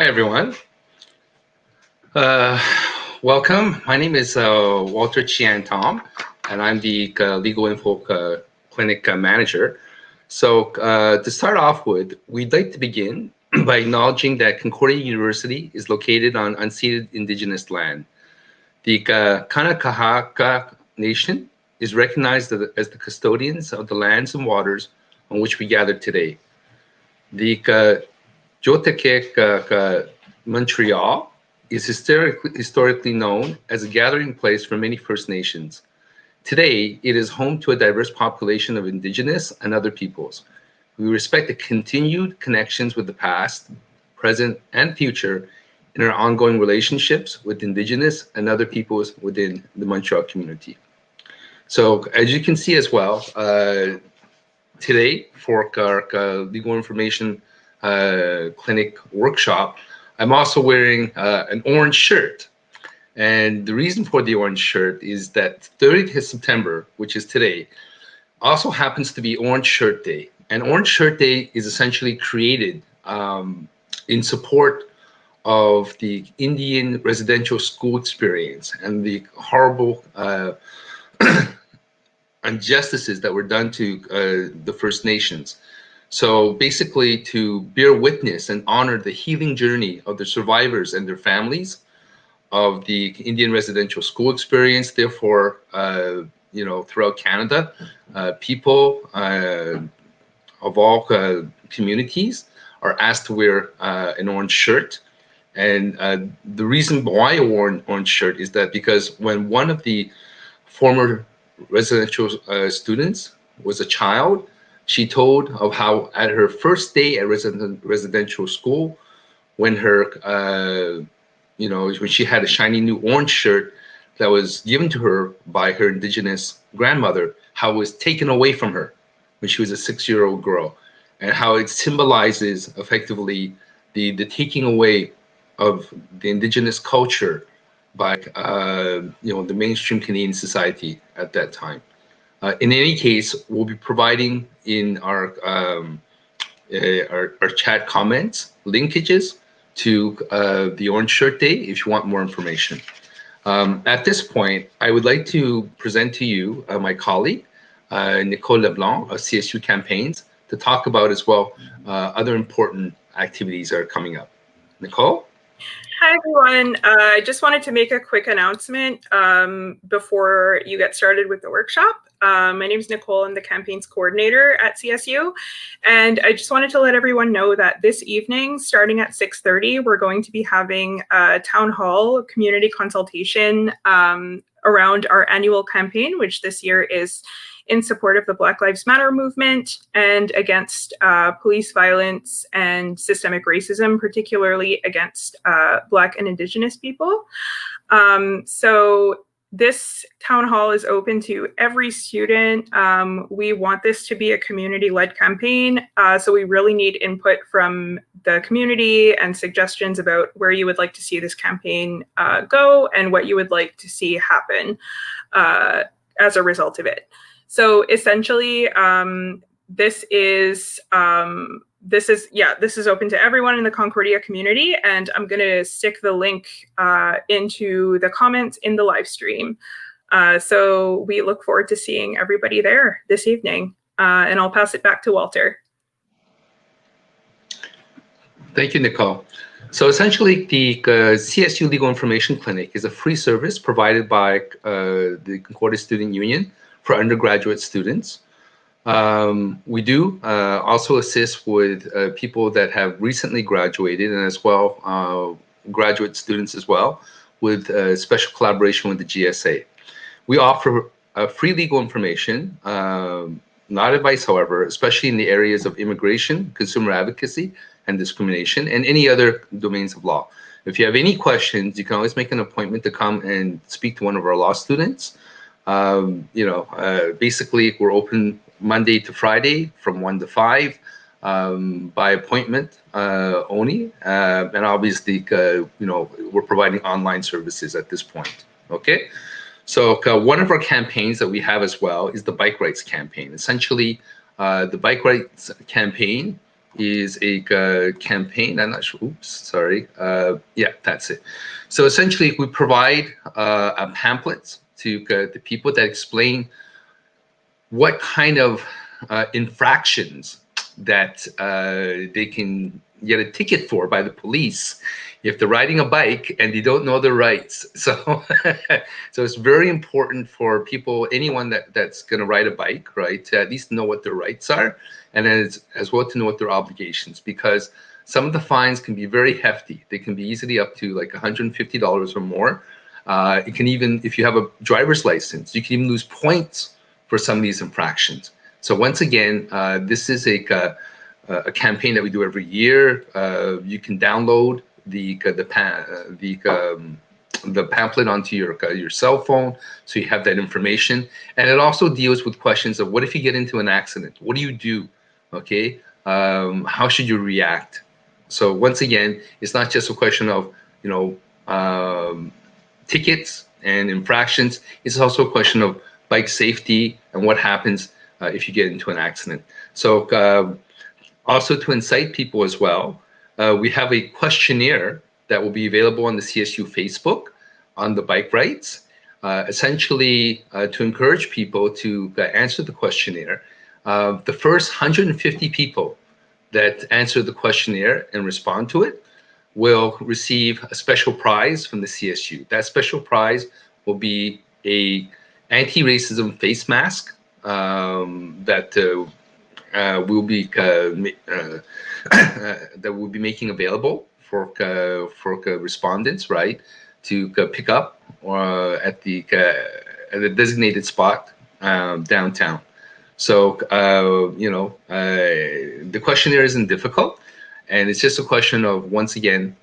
everyone. Welcome. My name is Walter Chian Tom, and I'm the Legal Info Clinic Manager. So to start off with, we'd like to begin by acknowledging that Concordia University is located on unceded Indigenous land. The Kanakahaka Nation is recognized as the custodians of the lands and waters on which we gather today. The Jotekek Montreal is historically known as a gathering place for many First Nations. Today, it is home to a diverse population of Indigenous and other peoples. We respect the continued connections with the past, present, and future in our ongoing relationships with Indigenous and other peoples within the Montreal community. So, as you can see as well, today for our legal information clinic workshop, I'm also wearing an orange shirt. And the reason for the orange shirt is that 30th of September, which is today, also happens to be Orange Shirt Day. And Orange Shirt Day is essentially created in support of the Indian residential school experience and the horrible injustices that were done to the First Nations. So basically to bear witness and honor the healing journey of the survivors and their families of the Indian residential school experience. Therefore, throughout Canada, people of all communities are asked to wear an orange shirt. And the reason why I wore an orange shirt is that because when one of the former residential students was a child, she told of how at her first day at residential school, when her, when she had a shiny new orange shirt that was given to her by her Indigenous grandmother, how it was taken away from her when she was a 6-year-old girl, and how it symbolizes effectively the taking away of the Indigenous culture by, the mainstream Canadian society at that time. In any case, we'll be providing in our chat comments linkages to the Orange Shirt Day if you want more information. At this point, I would like to present to you my colleague, Nicole Leblanc of CSU Campaigns, to talk about as well other important activities that are coming up. Nicole? Hi, everyone. I just wanted to make a quick announcement before you get started with the workshop. My name is Nicole. I'm the campaigns coordinator at CSU. And I just wanted to let everyone know that this evening, starting at 6:30, we're going to be having a town hall community consultation around our annual campaign, which this year is in support of the Black Lives Matter movement and against police violence and systemic racism, particularly against Black and Indigenous people. So this town hall is open to every student. We want this to be a community-led campaign, so we really need input from the community and suggestions about where you would like to see this campaign go and what you would like to see happen as a result of it. So essentially, this is open to everyone in the Concordia community, and I'm going to stick the link into the comments in the live stream. So we look forward to seeing everybody there this evening, and I'll pass it back to Walter. Thank you, Nicole. So essentially, the CSU Legal Information Clinic is a free service provided by the Concordia Student Union for undergraduate students. We do also assist with people that have recently graduated, and as well graduate students as well, with special collaboration with the GSA. We offer free legal information, not advice, however, especially in the areas of immigration, consumer advocacy, and discrimination, and any other domains of law. If you have any questions, you can always make an appointment to come and speak to one of our law students. Basically, we're open Monday to Friday from 1 to 5 by appointment only. And obviously, we're providing online services at this point. Okay. So one of our campaigns that we have as well is the Bike Rights campaign. Essentially, the Bike Rights campaign is a campaign. I'm not sure. Oops, sorry. Yeah, that's it. So essentially, we provide pamphlets to the people that explain what kind of infractions that they can get a ticket for by the police if they're riding a bike and they don't know their rights. So, so it's very important for people, anyone that's going to ride a bike, right, to at least know what their rights are, and then as well to know what their obligations, because some of the fines can be very hefty. They can be easily up to like $150 or more. It can even, if you have a driver's license, you can even lose points for some of these infractions. So once again, this is a campaign that we do every year. You can download the pamphlet onto your cell phone, so you have that information. And it also deals with questions of what if you get into an accident? What do you do? Okay, how should you react? So once again, it's not just a question of tickets and infractions. It's also a question of bike safety and what happens if you get into an accident. So also to incite people as well, we have a questionnaire that will be available on the CSU Facebook on the bike rights, essentially to encourage people to answer the questionnaire. The first 150 people that answer the questionnaire and respond to it will receive a special prize from the CSU. That special prize will be a anti-racism face mask that we'll be making available for respondents, right, to pick up at the designated spot downtown. So the questionnaire isn't difficult, and it's just a question of, once again,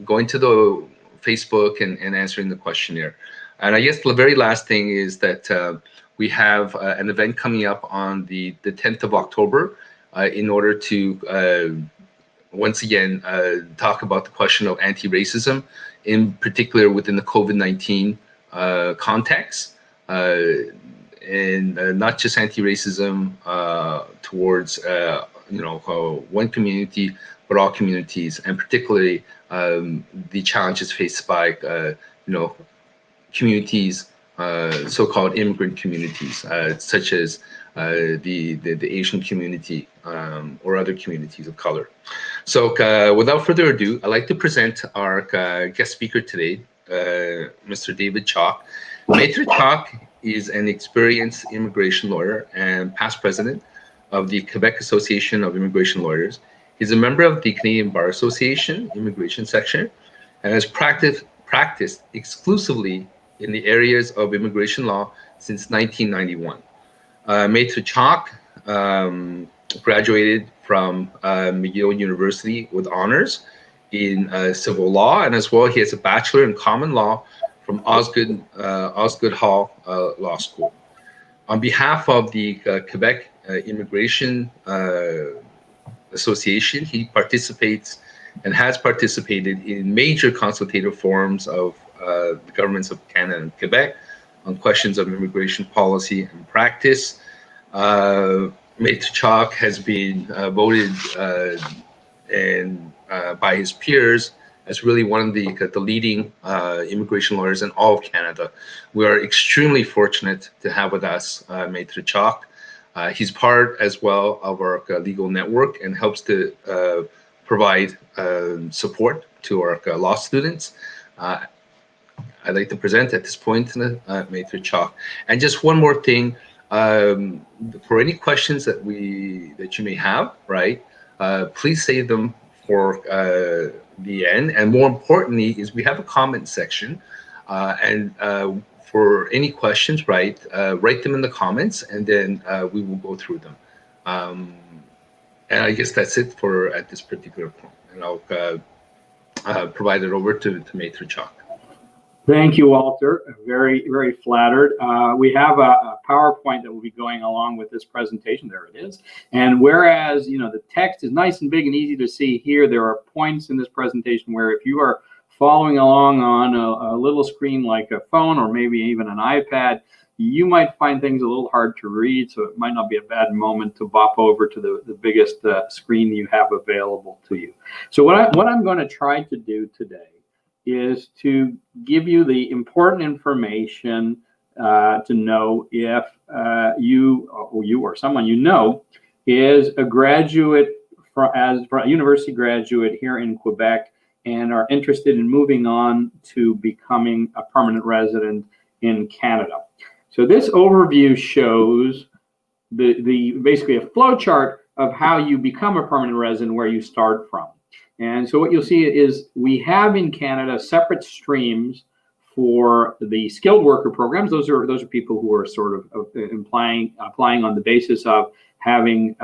going to the Facebook and answering the questionnaire. And I guess the very last thing is that we have an event coming up on the 10th of October in order to, once again, talk about the question of anti-racism, in particular within the COVID-19 context, and not just anti-racism towards one community, but all communities, and particularly the challenges faced by communities, so-called immigrant communities, such as the Asian community or other communities of color. So without further ado, I'd like to present our guest speaker today, Mr. David Chalk. Maître Chalk is an experienced immigration lawyer and past president of the Quebec Association of Immigration Lawyers. He's a member of the Canadian Bar Association Immigration Section and has practiced exclusively in the areas of immigration law since 1991. Maître Chalk graduated from McGill University with honors in civil law, and as well he has a bachelor in common law from Osgoode Hall Law School. On behalf of the Quebec Immigration Association, he participates and has participated in major consultative forums of the governments of Canada and Quebec on questions of immigration policy and practice. Maître Chalk has been voted by his peers as really one of the leading immigration lawyers in all of Canada. We are extremely fortunate to have with us Maître Chalk. He's part as well of our legal network and helps to provide support to our law students. I'd like to present at this point Maître Chalk. And just one more thing, for any questions that you may have, right? Please save them for the end. And more importantly, is we have a comment section, and for any questions, right, write them in the comments, and then we will go through them. And I guess that's it for at this particular point. And I'll provide it over to Maître Chalk. Thank you, Walter. Very, very flattered. We have a PowerPoint that will be going along with this presentation. There it is. And whereas, the text is nice and big and easy to see here, there are points in this presentation where if you are following along on a little screen like a phone or maybe even an iPad, you might find things a little hard to read, so it might not be a bad moment to bop over to the biggest screen you have available to you. So what I'm going to try to do today is to give you the important information to know if you or someone you know is a graduate as a university graduate here in Quebec and are interested in moving on to becoming a permanent resident in Canada. So this overview shows the basically a flow chart of how you become a permanent resident, where you start from. And so what you'll see is we have in Canada separate streams for the skilled worker programs. Those are people who are sort of applying on the basis of having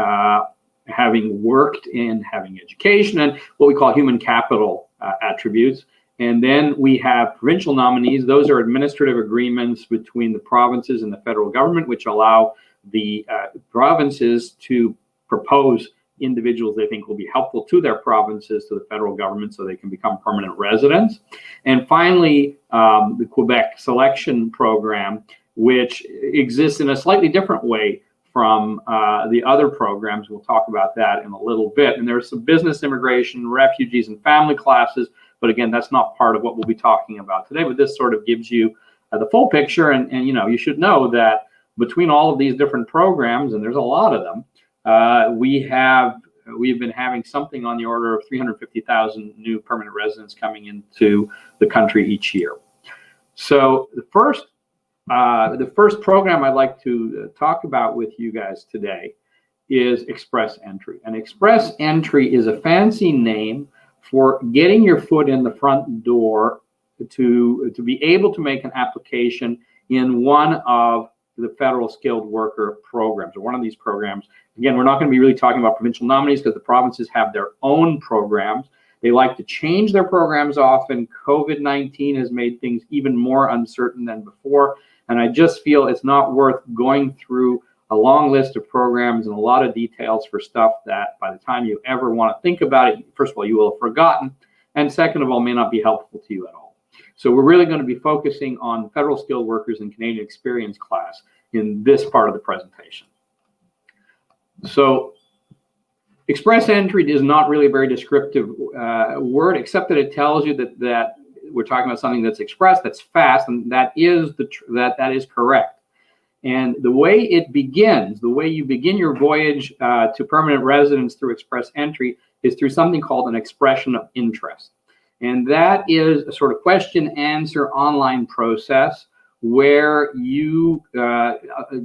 worked and having education and what we call human capital attributes. And then we have provincial nominees. Those are administrative agreements between the provinces and the federal government, which allow the provinces to propose individuals they think will be helpful to their provinces, to the federal government, so they can become permanent residents. And finally, the Quebec selection program, which exists in a slightly different way from the other programs. We'll talk about that in a little bit. And there's some business immigration, refugees, and family classes. But again, that's not part of what we'll be talking about today. But this sort of gives you the full picture. And you know, you should know that between all of these different programs, and there's a lot of them, we've been having something on the order of 350,000 new permanent residents coming into the country each year. So the first program I'd like to talk about with you guys today is Express Entry. And Express Entry is a fancy name for getting your foot in the front door to be able to make an application in one of the federal skilled worker programs, or one of these programs. Again, we're not going to be really talking about provincial nominees because the provinces have their own programs. They like to change their programs often. COVID-19 has made things even more uncertain than before. And I just feel it's not worth going through a long list of programs and a lot of details for stuff that by the time you ever want to think about it, first of all, you will have forgotten. And second of all, may not be helpful to you at all. So we're really going to be focusing on federal skilled workers and Canadian experience class in this part of the presentation. So Express Entry is not really a very descriptive word, except that it tells you that we're talking about something that's express, that's fast, and that is correct. And the way it begins, the way you begin your voyage to permanent residence through Express Entry is through something called an expression of interest. And that is a sort of question-answer online process where you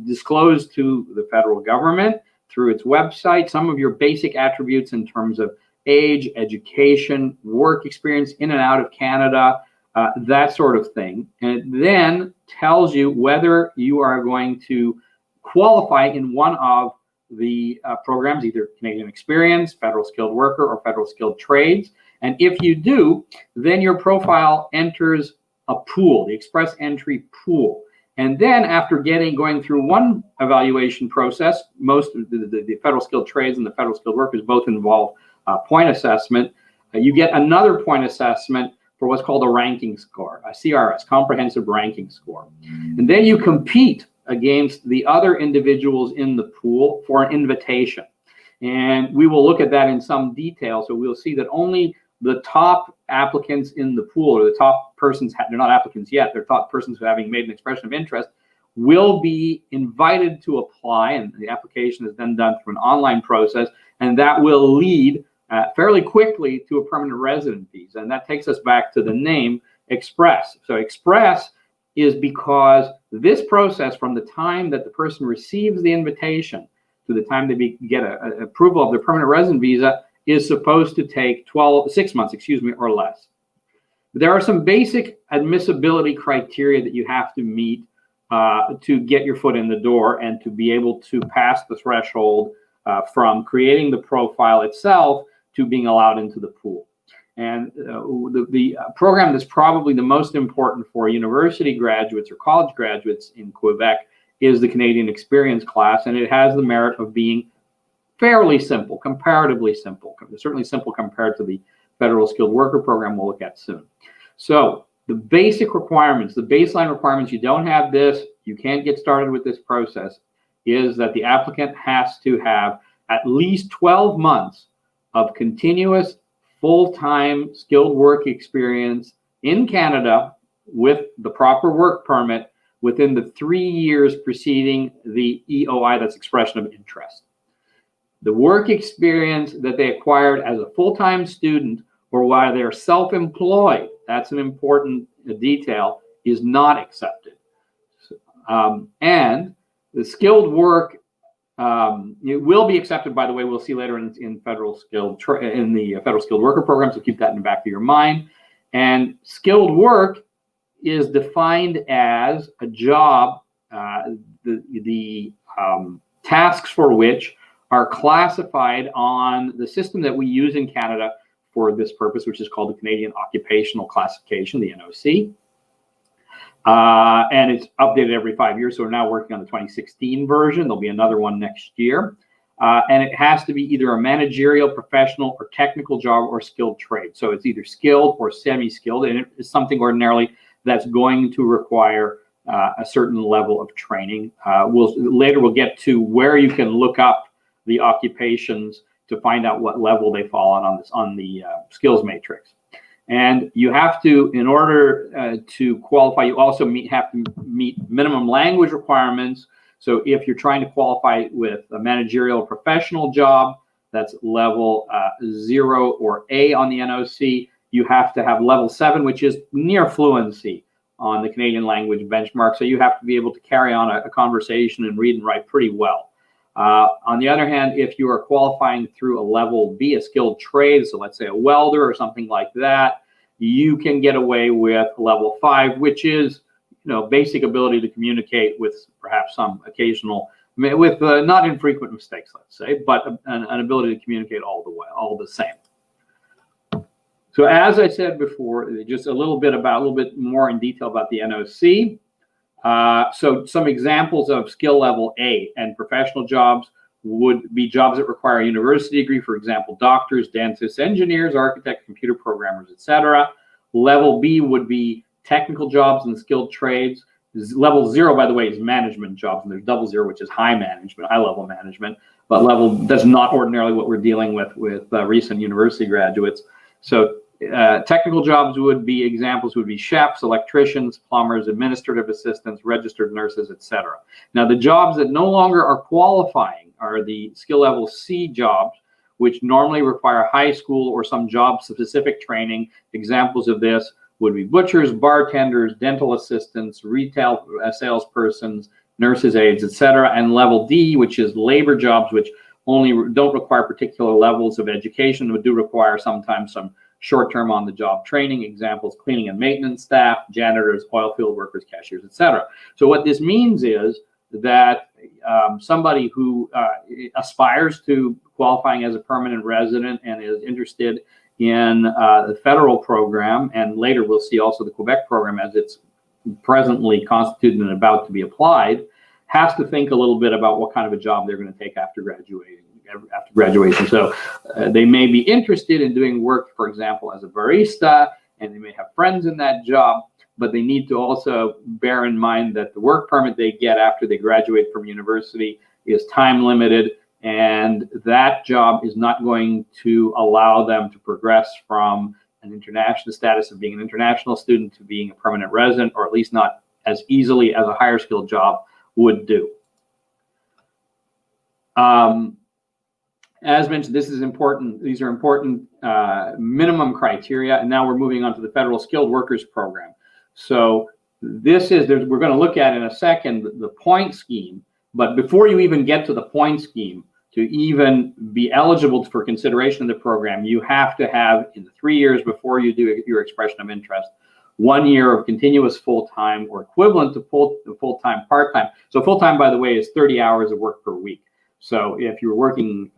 disclose to the federal government through its website some of your basic attributes in terms of age, education, work experience in and out of Canada, that sort of thing. And it then tells you whether you are going to qualify in one of the programs, either Canadian Experience, Federal Skilled Worker, or Federal Skilled Trades. And if you do, then your profile enters a pool, the Express Entry pool. And then after going through one evaluation process, most of the Federal Skilled Trades and the Federal Skilled Workers both involve point assessment. You get another point assessment for what's called a ranking score, a CRS, comprehensive ranking score. And then you compete against the other individuals in the pool for an invitation. And we will look at that in some detail. So we'll see that only the top applicants in the pool, or the top persons, they're not applicants yet, they're top persons who having made an expression of interest, will be invited to apply. And the application is then done through an online process. And that will lead fairly quickly to a permanent resident visa. And that takes us back to the name Express. So Express is because this process, from the time that the person receives the invitation to the time they get an approval of their permanent resident visa, is supposed to take 6 months, or less. There are some basic admissibility criteria that you have to meet to get your foot in the door and to be able to pass the threshold from creating the profile itself to being allowed into the pool. And the program that's probably the most important for university graduates or college graduates in Quebec is the Canadian Experience class, and it has the merit of being fairly simple, comparatively simple, certainly simple compared to the Federal Skilled Worker program we'll look at soon. So the basic requirements, the baseline requirements, you don't have this, you can't get started with this process, is that the applicant has to have at least 12 months of continuous full-time skilled work experience in Canada with the proper work permit within the 3 years preceding the EOI, that's expression of interest. The work experience that they acquired as a full-time student or while they're self-employed, that's an important detail, is not accepted. And the skilled work, it will be accepted, by the way, we'll see later in federal skilled federal skilled worker program, so keep that in the back of your mind. And skilled work is defined as a job, the tasks for which are classified on the system that we use in Canada for this purpose, which is called the Canadian Occupational Classification, the NOC. And it's updated every 5 years. So we're now working on the 2016 version. There'll be another one next year. And it has to be either a managerial, professional, or technical job or skilled trade. So it's either skilled or semi-skilled, and it is something ordinarily that's going to require a certain level of training. Later we'll get to where you can look up the occupations to find out what level they fall on the skills matrix. And you have to, in order to qualify, you also have to meet minimum language requirements. So if you're trying to qualify with a managerial professional job, that's level 0 or A on the NOC, you have to have level 7, which is near fluency on the Canadian language benchmark. So you have to be able to carry on a conversation and read and write pretty well. On the other hand, if you are qualifying through a level B, a skilled trade, so let's say a welder or something like that, you can get away with level 5, which is, basic ability to communicate with perhaps some occasional, with not infrequent mistakes, let's say, but an ability to communicate all the same. So as I said before, just a little bit more in detail about the NOC. So some examples of skill level A and professional jobs would be jobs that require a university degree, for example, doctors, dentists, engineers, architects, computer programmers, etc. Level B would be technical jobs and skilled trades. Level 0, by the way, is management jobs, and there's double 0, which is high level management, but level, that's not ordinarily what we're dealing with recent university graduates. So technical jobs examples would be chefs, electricians, plumbers, administrative assistants, registered nurses, etc. Now, the jobs that no longer are qualifying are the skill level C jobs, which normally require high school or some job-specific training. Examples of this would be butchers, bartenders, dental assistants, retail salespersons, nurses' aides, etc. And level D, which is labor jobs, which only don't require particular levels of education, but do require sometimes some short-term on-the-job training. Examples: cleaning and maintenance staff, janitors, oil field workers, cashiers, etc. So what this means is that somebody who aspires to qualifying as a permanent resident and is interested in the federal program, and later we'll see also the Quebec program as it's presently constituted and about to be applied, has to think a little bit about what kind of a job they're going to take after graduation. So they may be interested in doing work, for example, as a barista, and they may have friends in that job, but they need to also bear in mind that the work permit they get after they graduate from university is time limited, and that job is not going to allow them to progress from an international status of being an international student to being a permanent resident, or at least not as easily as a higher skilled job would do. As mentioned, this is important. These are important minimum criteria, and now we're moving on to the Federal Skilled Workers Program. So this is, we're going to look at in a second the point scheme, but before you even get to the point scheme, to even be eligible for consideration of the program, you have to have, in the 3 years before you do your expression of interest, 1 year of continuous full-time or equivalent to full-time part-time. So full-time, by the way, is 30 hours of work per week. So if you're working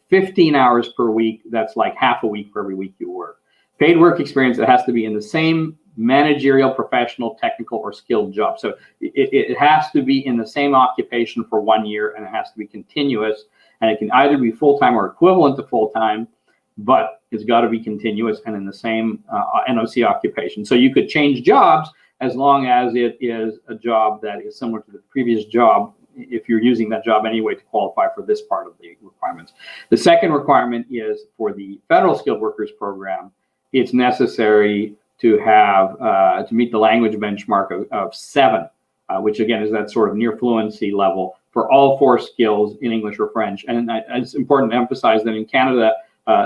15 hours per week, that's like half a week for every week you work. Paid work experience, it has to be in the same managerial, professional, technical, or skilled job. So it has to be in the same occupation for 1 year, and it has to be continuous. And it can either be full-time or equivalent to full-time, but it's got to be continuous and in the same NOC occupation. So you could change jobs, as long as it is a job that is similar to the previous job, if you're using that job anyway to qualify for this part of the requirements. The second requirement is for the federal skilled workers program, it's necessary to have, to meet the language benchmark of 7, which again is that sort of near fluency level for all 4 skills in English or French. And it's important to emphasize that in Canada,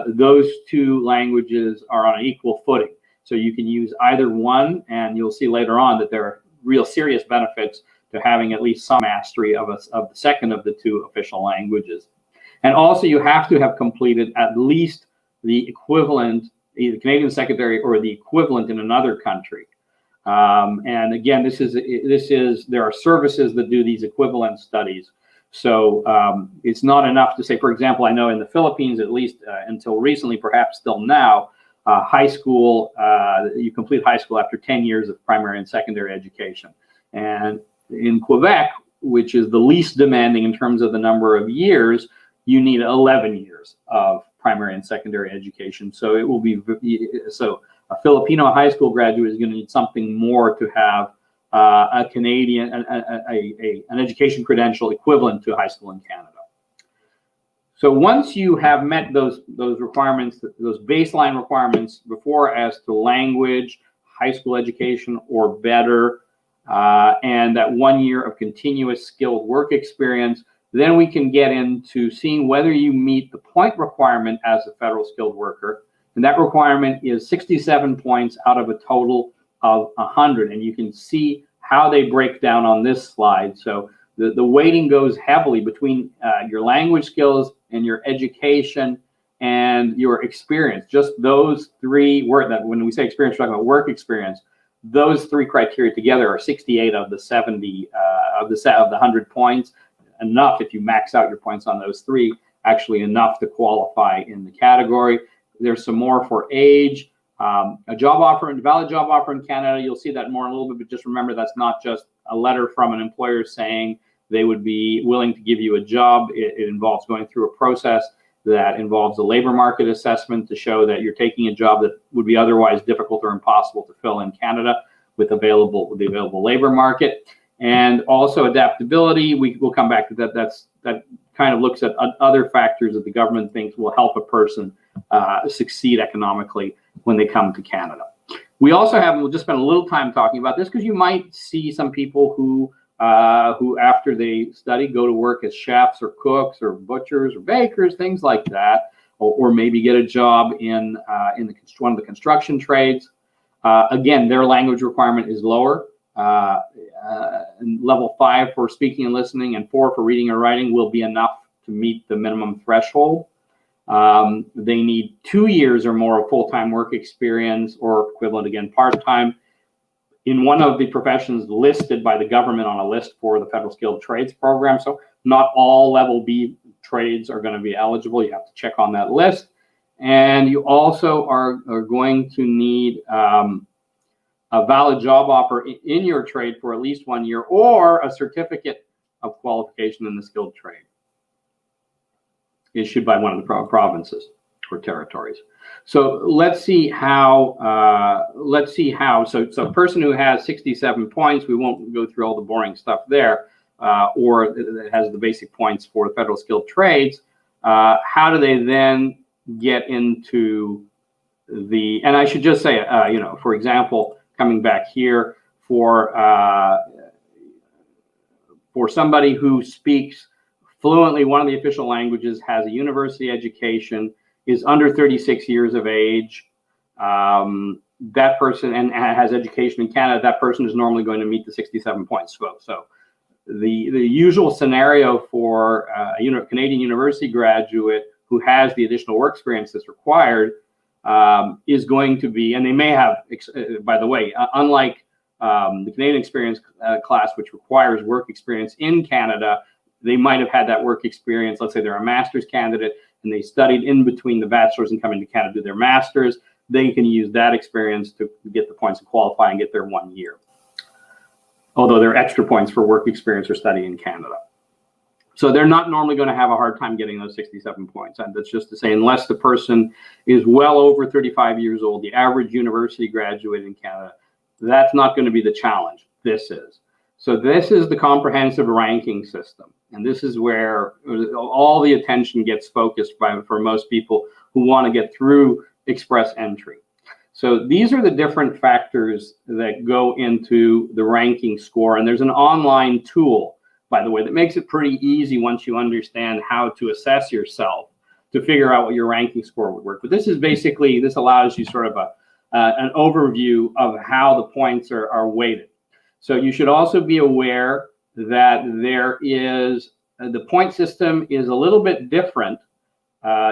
those 2 languages are on an equal footing. So you can use either one, and you'll see later on that there are real serious benefits to having at least some mastery of the second of the 2 official languages. And also you have to have completed at least the equivalent, either Canadian secondary or the equivalent in another country. And again, there are services that do these equivalent studies. So it's not enough to say, for example, I know in the Philippines, at least until recently, perhaps still now, high school, you complete high school after 10 years of primary and secondary education. And in Quebec, which is the least demanding in terms of the number of years, you need 11 years of primary and secondary education. So it will be, so a Filipino high school graduate is going to need something more to have a Canadian, an education credential equivalent to high school in Canada. So once you have met those requirements, those baseline requirements before as to language, high school education or better, and that 1 year of continuous skilled work experience, then we can get into seeing whether you meet the point requirement as a federal skilled worker. And that requirement is 67 points out of a total of 100. And you can see how they break down on this slide. So the weighting goes heavily between your language skills and your education and your experience. Just those 3 words, that when we say experience, we're talking about work experience. Those 3 criteria together are 68 of the 70 of the 100 points. Enough, if you max out your points on those 3, actually enough to qualify in the category. There's some more for age, a job offer, and valid job offer in Canada. You'll see that more in a little bit, but just remember that's not just a letter from an employer saying they would be willing to give you a job. It involves going through a process that involves a labor market assessment to show that you're taking a job that would be otherwise difficult or impossible to fill in Canada with the available labor market. And also adaptability, we'll come back to that. That kind of looks at other factors that the government thinks will help a person succeed economically when they come to Canada. We also have, we'll just spend a little time talking about this because you might see some people who after they study go to work as chefs or cooks or butchers or bakers, things like that, or maybe get a job in one of the construction trades. Again, their language requirement is lower. Level 5 for speaking and listening and 4 for reading and writing will be enough to meet the minimum threshold. They need 2 years or more of full-time work experience or equivalent, again, part-time, in one of the professions listed by the government on a list for the Federal Skilled Trades Program. So not all level B trades are going to be eligible. You have to check on that list. And you also are going to need a valid job offer in your trade for at least 1 year or a certificate of qualification in the skilled trade issued by one of the provinces or territories. So let's see how, so a person who has 67 points, we won't go through all the boring stuff there, or that has the basic points for the federal skilled trades, how do they then get into the, and I should just say, for example, coming back here, for somebody who speaks fluently one of the official languages, has a university education, is under 36 years of age, that person, and has education in Canada, that person is normally going to meet the 67 points. So the usual scenario for a Canadian university graduate who has the additional work experience that's required is going to be, and they may have, by the way, unlike the Canadian experience class, which requires work experience in Canada, they might have had that work experience. Let's say they're a master's candidate and they studied in between the bachelor's and coming to Canada to do their master's. They can use that experience to get the points to qualify and get their 1 year. Although there are extra points for work experience or study in Canada. So they're not normally going to have a hard time getting those 67 points. And that's just to say, unless the person is well over 35 years old, the average university graduate in Canada, That's not going to be the challenge. This is. So this is the comprehensive ranking system. And this is where all the attention gets focused for most people who want to get through express entry. So these are the different factors that go into the ranking score. And there's an online tool, by the way, that makes it pretty easy once you understand how to assess yourself to figure out what your ranking score would work. But this is basically, this allows you sort of an overview of how the points are weighted. So you should also be aware that there is, the point system is a little bit different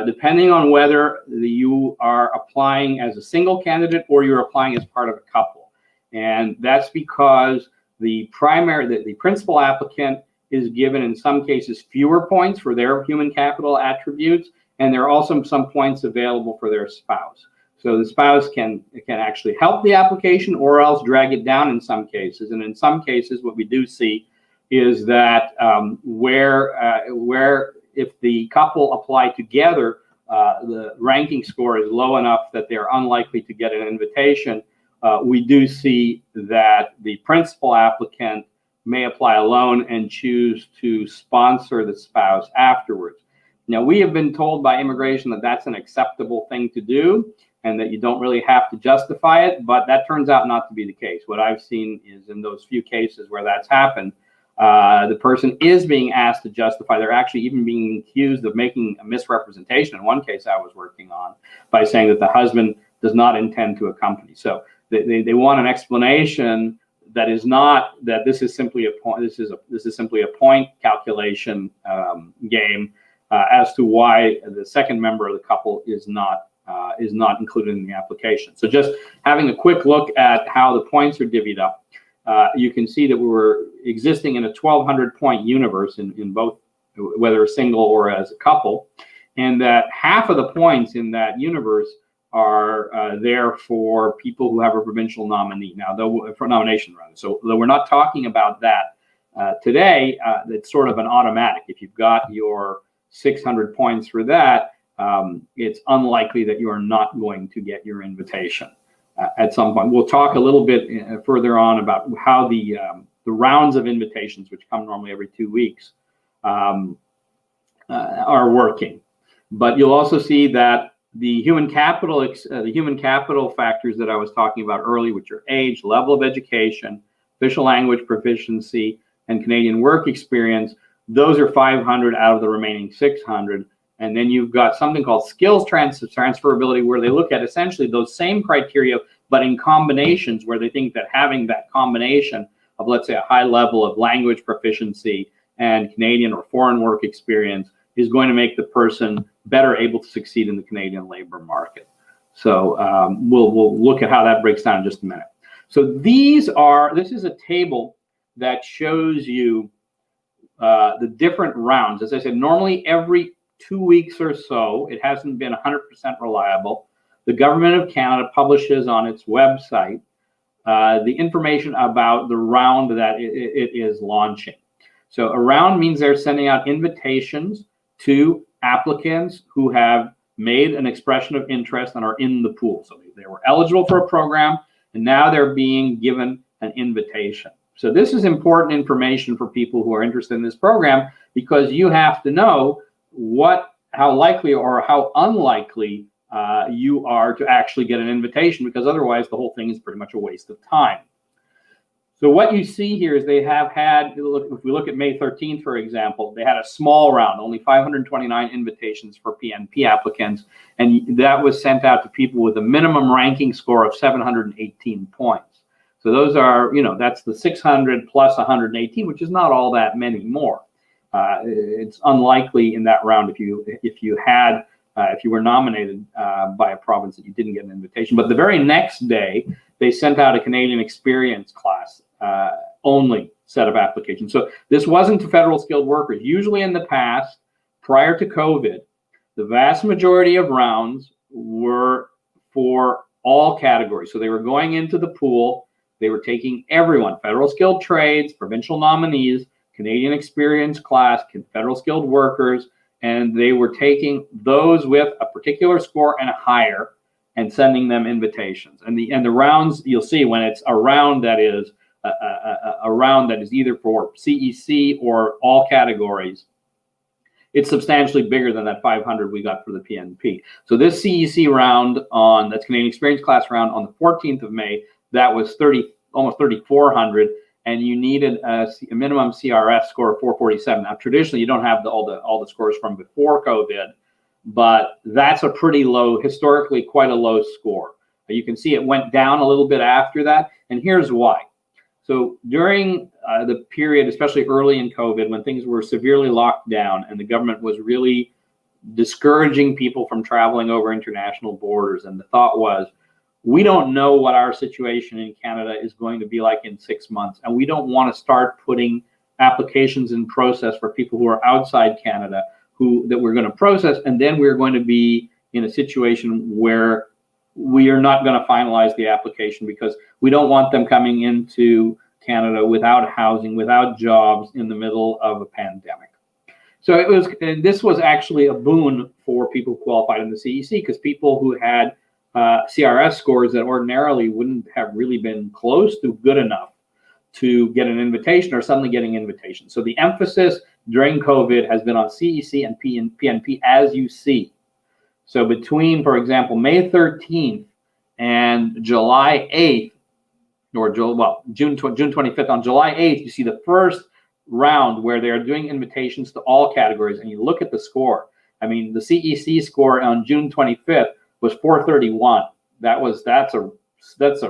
depending on whether you are applying as a single candidate or you're applying as part of a couple. And that's because the principal applicant is given in some cases fewer points for their human capital attributes, and there are also some points available for their spouse. So the spouse can actually help the application or else drag it down in some cases. And in some cases, what we do see is that where if the couple apply together, the ranking score is low enough that they're unlikely to get an invitation. We do see that the principal applicant may apply alone and choose to sponsor the spouse afterwards. Now, we have been told by immigration that that's an acceptable thing to do and that you don't really have to justify it, but that turns out not to be the case. What I've seen is in those few cases where that's happened, the person is being asked to justify. They're actually even being accused of making a misrepresentation. In one case I was working on by saying that the husband does not intend to accompany. So they want an explanation that is not that this is simply a point. This is simply a point calculation game as to why the second member of the couple is not included in the application. So just having a quick look at how the points are divvied up, you can see that we were existing in a 1,200 point universe in both, whether single or as a couple, and that half of the points in that universe are there for people who have a provincial nominee. Now, though for nomination rather. So though we're not talking about that today, it's sort of an automatic. If you've got your 600 points for that, it's unlikely that you are not going to get your invitation at some point. We'll talk a little bit further on about how the rounds of invitations, which come normally every 2 weeks, are working. But you'll also see that the human capital factors that I was talking about earlier, which are age, level of education, official language proficiency, and Canadian work experience, those are 500 out of the remaining 600. And then you've got something called skills transferability, where they look at essentially those same criteria, but in combinations, where they think that having that combination of, let's say, a high level of language proficiency and Canadian or foreign work experience is going to make the person better able to succeed in the Canadian labor market. So we'll look at how that breaks down in just a minute. So this is a table that shows you the different rounds. As I said, normally every 2 weeks or so, it hasn't been 100% reliable. The Government of Canada publishes on its website the information about the round that it is launching. So a round means they're sending out invitations to applicants who have made an expression of interest and are in the pool. So they were eligible for a program, and now they're being given an invitation. So this is important information for people who are interested in this program, because you have to know how likely or how unlikely you are to actually get an invitation, because otherwise the whole thing is pretty much a waste of time. So what you see here is they have had, if we look at May 13th, for example, they had a small round, only 529 invitations for PNP applicants, and that was sent out to people with a minimum ranking score of 718 points. So those are, that's the 600 plus 118, which is not all that many more. It's unlikely in that round if you were nominated by a province that you didn't get an invitation. But the very next day, they sent out a Canadian Experience class only set of applications. So this wasn't to federal skilled workers. Usually in the past, prior to COVID, the vast majority of rounds were for all categories. So they were going into the pool. They were taking everyone, federal skilled trades, provincial nominees, Canadian Experience class, federal skilled workers, and they were taking those with a particular score and higher, and sending them invitations. And the rounds, you'll see when it's a round that is a round that is either for CEC or all categories, it's substantially bigger than that 500 we got for the PNP. So this CEC round that's Canadian Experience Class round on the 14th of May, that was almost 3,400, and you needed a minimum CRS score of 447. Now, traditionally, you don't have all the scores from before COVID, but that's a pretty low, historically quite a low score. You can see it went down a little bit after that, and here's why. So during the period, especially early in COVID, when things were severely locked down and the government was really discouraging people from traveling over international borders, and the thought was, we don't know what our situation in Canada is going to be like in 6 months, and we don't want to start putting applications in process for people who are outside Canada that we're going to process, and then we're going to be in a situation where we are not going to finalize the application because we don't want them coming into Canada without housing, without jobs in the middle of a pandemic. So this was actually a boon for people who qualified in the CEC, because people who had CRS scores that ordinarily wouldn't have really been close to good enough to get an invitation are suddenly getting invitations. So the emphasis during COVID has been on CEC and PNP, as you see. So between, for example, May 13th and July 8th, or June 25th, on July 8th, you see the first round where they're doing invitations to all categories, and you look at the score. I mean, the CEC score on June 25th was 431. That's a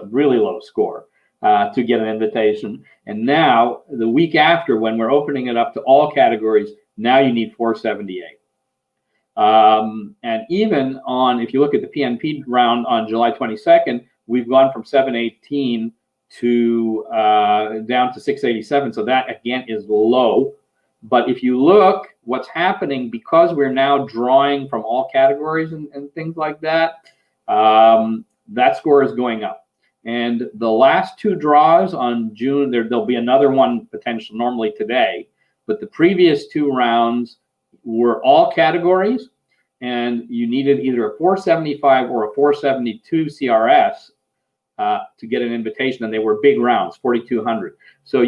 really low score to get an invitation. And now, the week after, when we're opening it up to all categories, now you need 478. And even if you look at the PNP round on July 22nd, we've gone from 718 to down to 687. So that again is low. But if you look what's happening, because we're now drawing from all categories and things like that, that score is going up. And the last two draws on June, there'll be another one potential normally today, but the previous two rounds were all categories, and you needed either a 475 or a 472 CRS to get an invitation, and they were big rounds, 4,200. So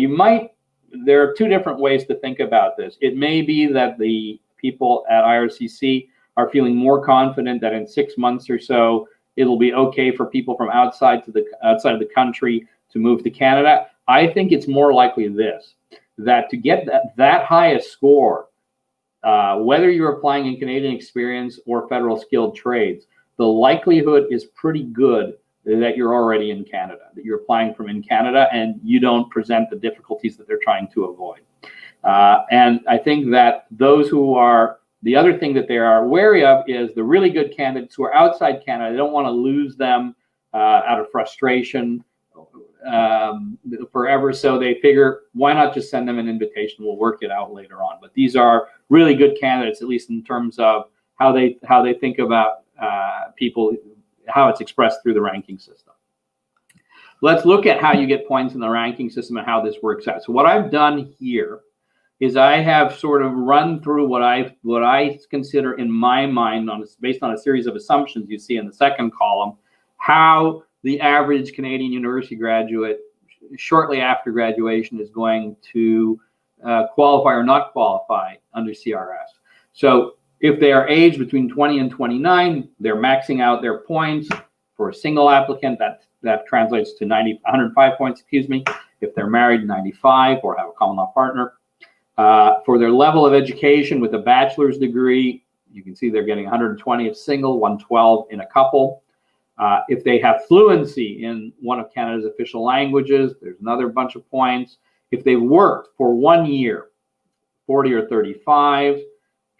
there are two different ways to think about this. It may be that the people at IRCC are feeling more confident that in 6 months or so, it'll be okay for people from outside of the country to move to Canada. I think it's more likely that to get that highest score, whether you're applying in Canadian Experience or federal skilled trades, the likelihood is pretty good that you're already in Canada, that you're applying from in Canada, and you don't present the difficulties that they're trying to avoid. And I think that the other thing that they are wary of is the really good candidates who are outside Canada. They don't want to lose them out of frustration forever. So they figure, why not just send them an invitation? We'll work it out later on. But these are really good candidates, at least in terms of how they think about people, how it's expressed through the ranking system. Let's look at how you get points in the ranking system and how this works out. So what I've done here is I have sort of run through what I consider in my mind, based on a series of assumptions you see in the second column, how the average Canadian university graduate shortly after graduation is going to qualify or not qualify under CRS. So if they are aged between 20 and 29, they're maxing out their points. For a single applicant, that translates to 105 points, If they're married, 95, or have a common law partner. For their level of education with a bachelor's degree, you can see they're getting 120 if single, 112 in a couple. If they have fluency in one of Canada's official languages, there's another bunch of points. If they've worked for 1 year, 40 or 35.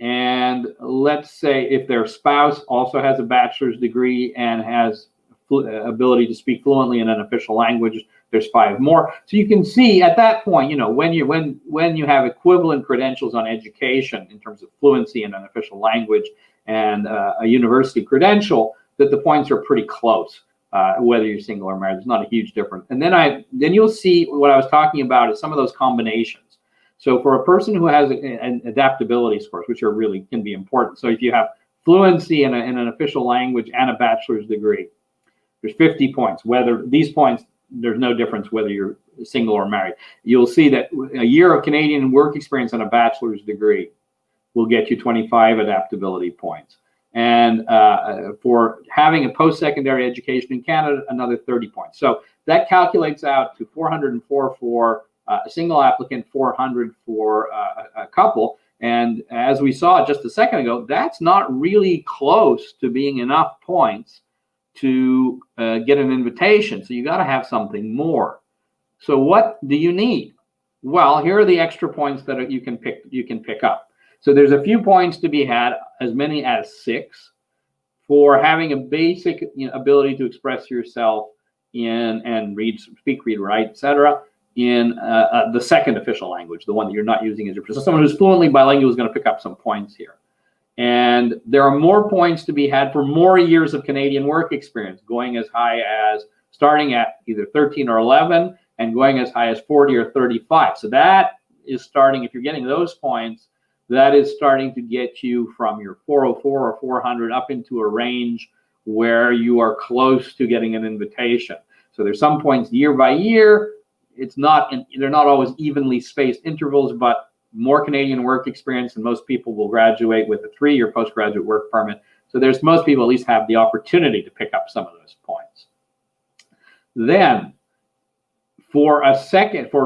And let's say if their spouse also has a bachelor's degree and has ability to speak fluently in an official language, there's 5 more. So you can see at that point, when you have equivalent credentials on education in terms of fluency in an official language and a university credential, that the points are pretty close, whether you're single or married. There's not a huge difference. And then you'll see what I was talking about is some of those combinations. So for a person who has an adaptability scores, which can be important. So if you have fluency in an official language, and a bachelor's degree. There's 50 points. Whether these points, there's no difference whether you're single or married. You'll see that a year of Canadian work experience and a bachelor's degree will get you 25 adaptability points. And for having a post-secondary education in Canada, another 30 points. So that calculates out to 404 for a single applicant, 400 for a couple. And as we saw just a second ago, that's not really close to being enough points to get an invitation. So you got to have something more. So what do you need? Well, here are the extra points that you can pick up. So there's a few points to be had, as many as 6, for having a basic ability to express yourself in and speak, read, write, etc. in the second official language, the one that you're not using as your first. So someone who's fluently bilingual is going to pick up some points here. And there are more points to be had for more years of Canadian work experience, going as high as starting at either 13 or 11 and going as high as 40 or 35. So that is starting, if you're getting those points, that is starting to get you from your 404 or 400 up into a range where you are close to getting an invitation. So there's some points year by year. They're not always evenly spaced intervals, but more Canadian work experience, and most people will graduate with a 3-year postgraduate work permit. So most people at least have the opportunity to pick up some of those points. Then, for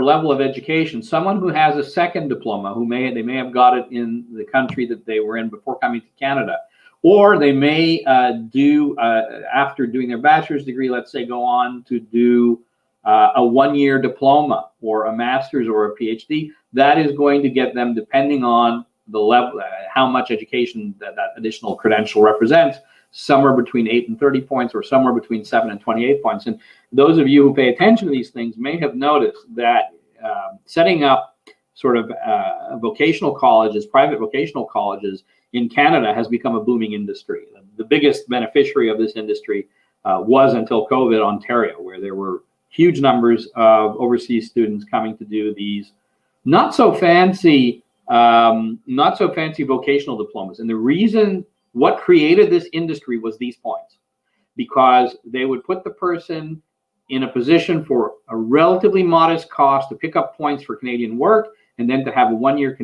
level of education, someone who has a second diploma, they may have got it in the country that they were in before coming to Canada, or they may after doing their bachelor's degree, let's say, go on to do a 1-year diploma or a master's or a PhD. That is going to get them, depending on the level, how much education that additional credential represents, somewhere between 8 and 30 points or somewhere between 7 and 28 points. And those of you who pay attention to these things may have noticed that setting up sort of vocational colleges, private vocational colleges in Canada has become a booming industry. The biggest beneficiary of this industry was, until COVID, Ontario, where there were huge numbers of overseas students coming to do these not so fancy vocational diplomas. And the reason what created this industry was these points, because they would put the person in a position for a relatively modest cost to pick up points for Canadian work, and then to have a 1-year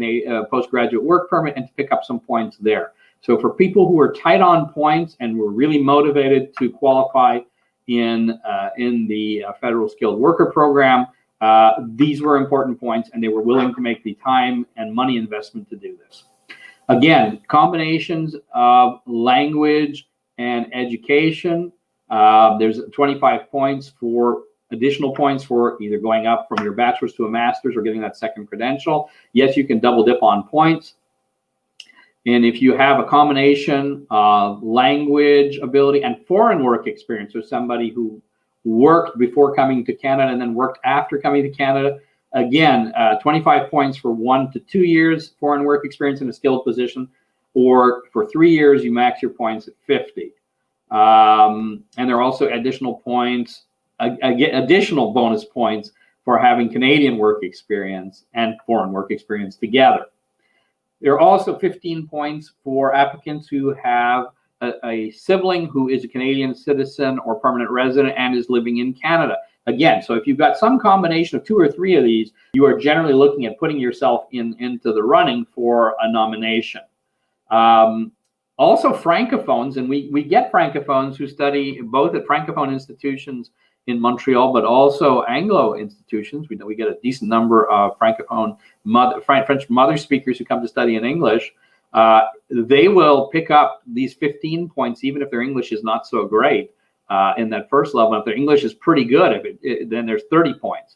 postgraduate work permit and to pick up some points there. So for people who are tight on points and were really motivated to qualify in the federal skilled worker program, these were important points, and they were willing to make the time and money investment to do this. Again, combinations of language and education. There's 25 points for additional points for either going up from your bachelor's to a master's or getting that second credential. Yes, you can double dip on points. And if you have a combination of language ability and foreign work experience, so somebody who worked before coming to Canada and then worked after coming to Canada, again, 25 points for 1 to 2 years foreign work experience in a skilled position, or for 3 years, you max your points at 50. And there are also additional points, additional bonus points for having Canadian work experience and foreign work experience together. There are also 15 points for applicants who have a sibling who is a Canadian citizen or permanent resident and is living in Canada. Again, so if you've got some combination of 2 or 3 of these, you are generally looking at putting yourself into the running for a nomination. Also francophones, and we get francophones who study both at francophone institutions in Montreal, but also Anglo institutions. We get a decent number of francophone French mother speakers who come to study in English. They will pick up these 15 points, even if their English is not so great in that first level. If their English is pretty good, then there's 30 points.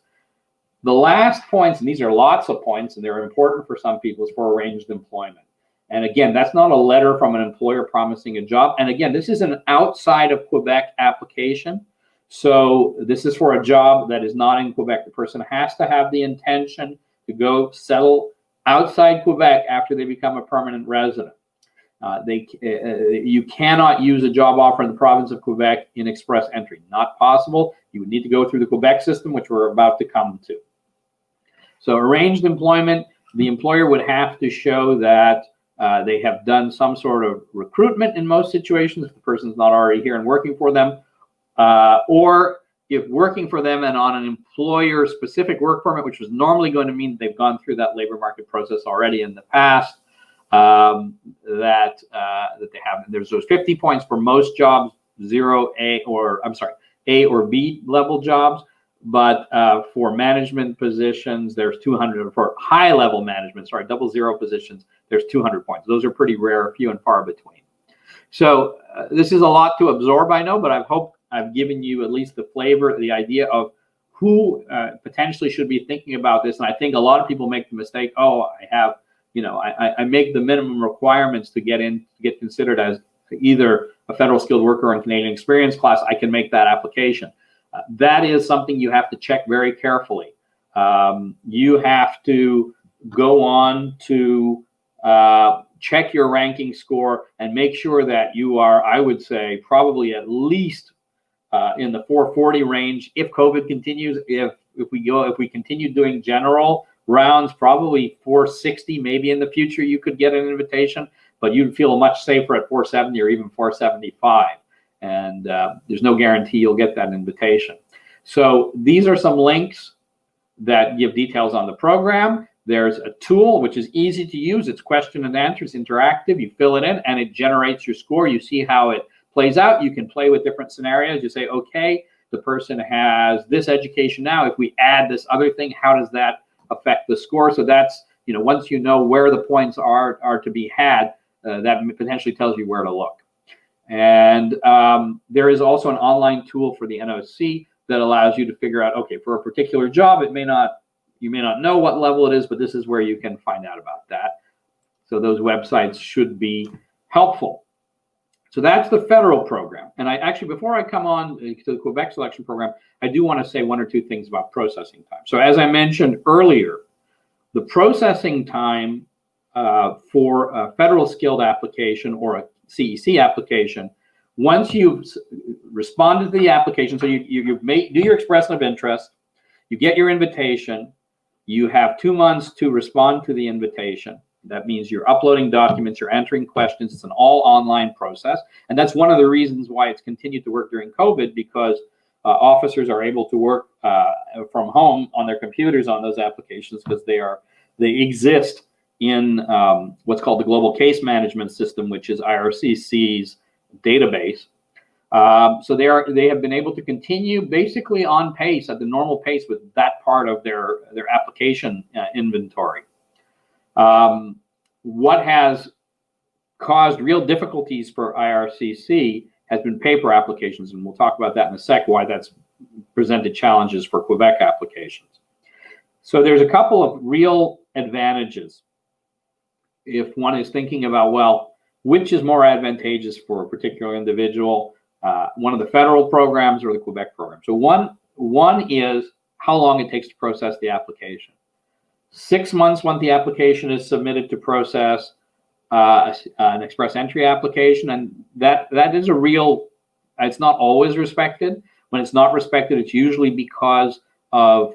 The last points, and these are lots of points, and they're important for some people, is for arranged employment. And again, that's not a letter from an employer promising a job. And again, this is an outside of Quebec application. So this is for a job that is not in Quebec. The person has to have the intention to go settle outside Quebec after they become a permanent resident. You cannot use a job offer in the province of Quebec in express entry. Not possible. You would need to go through the Quebec system, which we're about to come to. So arranged employment, the employer would have to show that They have done some sort of recruitment in most situations if the person's not already here and working for them, or if working for them and on an employer-specific work permit, which was normally going to mean they've gone through that labor market process already in the past, that they have. There's those 50 points for most jobs, A or B level jobs, but for management positions, there's 200. For high-level management, 00 positions, there's 200 points. Those are pretty rare, few and far between. So this is a lot to absorb, I know, but I hope I've given you at least the flavor, the idea of who potentially should be thinking about this. And I think a lot of people make the mistake, I make the minimum requirements to get considered as either a federal skilled worker or a Canadian experience class. I can make that application. That is something you have to check very carefully. You have to go on to check your ranking score and make sure that you are, I would say, probably at least in the 440 range. If COVID continues, if we continue doing general rounds, probably 460, maybe in the future you could get an invitation, but you'd feel much safer at 470 or even 475. And there's no guarantee you'll get that invitation. So these are some links that give details on the program. There's a tool which is easy to use. It's question and answers, interactive. You fill it in and it generates your score. You see how it plays out. You can play with different scenarios. You say, okay, the person has this education now. If we add this other thing, how does that affect the score? So that's, once you know where the points are to be had, that potentially tells you where to look. And there is also an online tool for the NOC that allows you to figure out, okay, for a particular job, you may not know what level it is, but this is where you can find out about that. So those websites should be helpful. So that's the federal program. And I actually, before I come on to the Quebec selection program, I do want to say one or two things about processing time. So as I mentioned earlier, the processing time for a federal skilled application or a CEC application, once you've responded to the application, so you do your expression of interest, you get your invitation, you have 2 months to respond to the invitation. That means you're uploading documents, you're entering questions. It's an all online process. And that's one of the reasons why it's continued to work during COVID, because officers are able to work from home on their computers on those applications because they exist in what's called the Global Case Management System, which is IRCC's database. So they have been able to continue basically on pace, at the normal pace, with that part of their application inventory. What has caused real difficulties for IRCC has been paper applications, and we'll talk about that in a sec, why that's presented challenges for Quebec applications. So there's a couple of real advantages if one is thinking about, well, which is more advantageous for a particular individual, one of the federal programs or the Quebec program. So one is how long it takes to process the application. 6 months once the application is submitted to process an express entry application, and that is a real, it's not always respected. When it's not respected, it's usually because of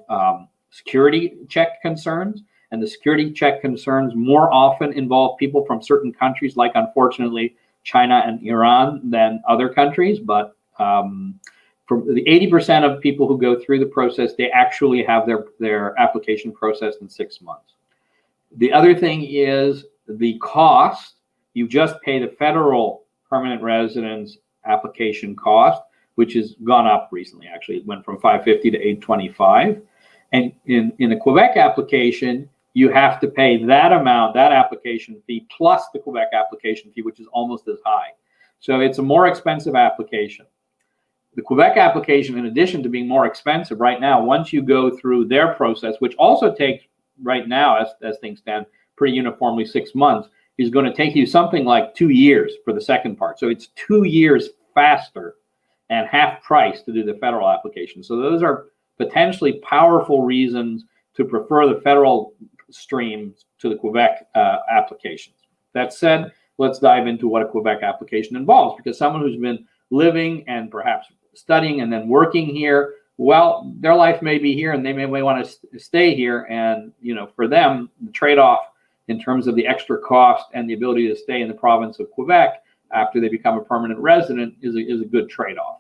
security check concerns, and the security check concerns more often involve people from certain countries, like unfortunately China and Iran, than other countries. But for the 80% of people who go through the process, they actually have their application processed in 6 months. The other thing is the cost. You just pay the federal permanent residence application cost, which has gone up recently. Actually, it went from $550 to $825. And in a Quebec application, you have to pay that amount, that application fee, plus the Quebec application fee, which is almost as high. So it's a more expensive application. The Quebec application, in addition to being more expensive right now, once you go through their process, which also takes right now, as things stand, pretty uniformly 6 months, is going to take you something like 2 years for the second part. So it's 2 years faster and half price to do the federal application. So those are potentially powerful reasons to prefer the federal streams to the Quebec applications. That said, let's dive into what a Quebec application involves, because someone who's been living and perhaps studying and then working here, well, their life may be here and they may want to stay here. And, for them, the trade-off in terms of the extra cost and the ability to stay in the province of Quebec after they become a permanent resident is a good trade-off.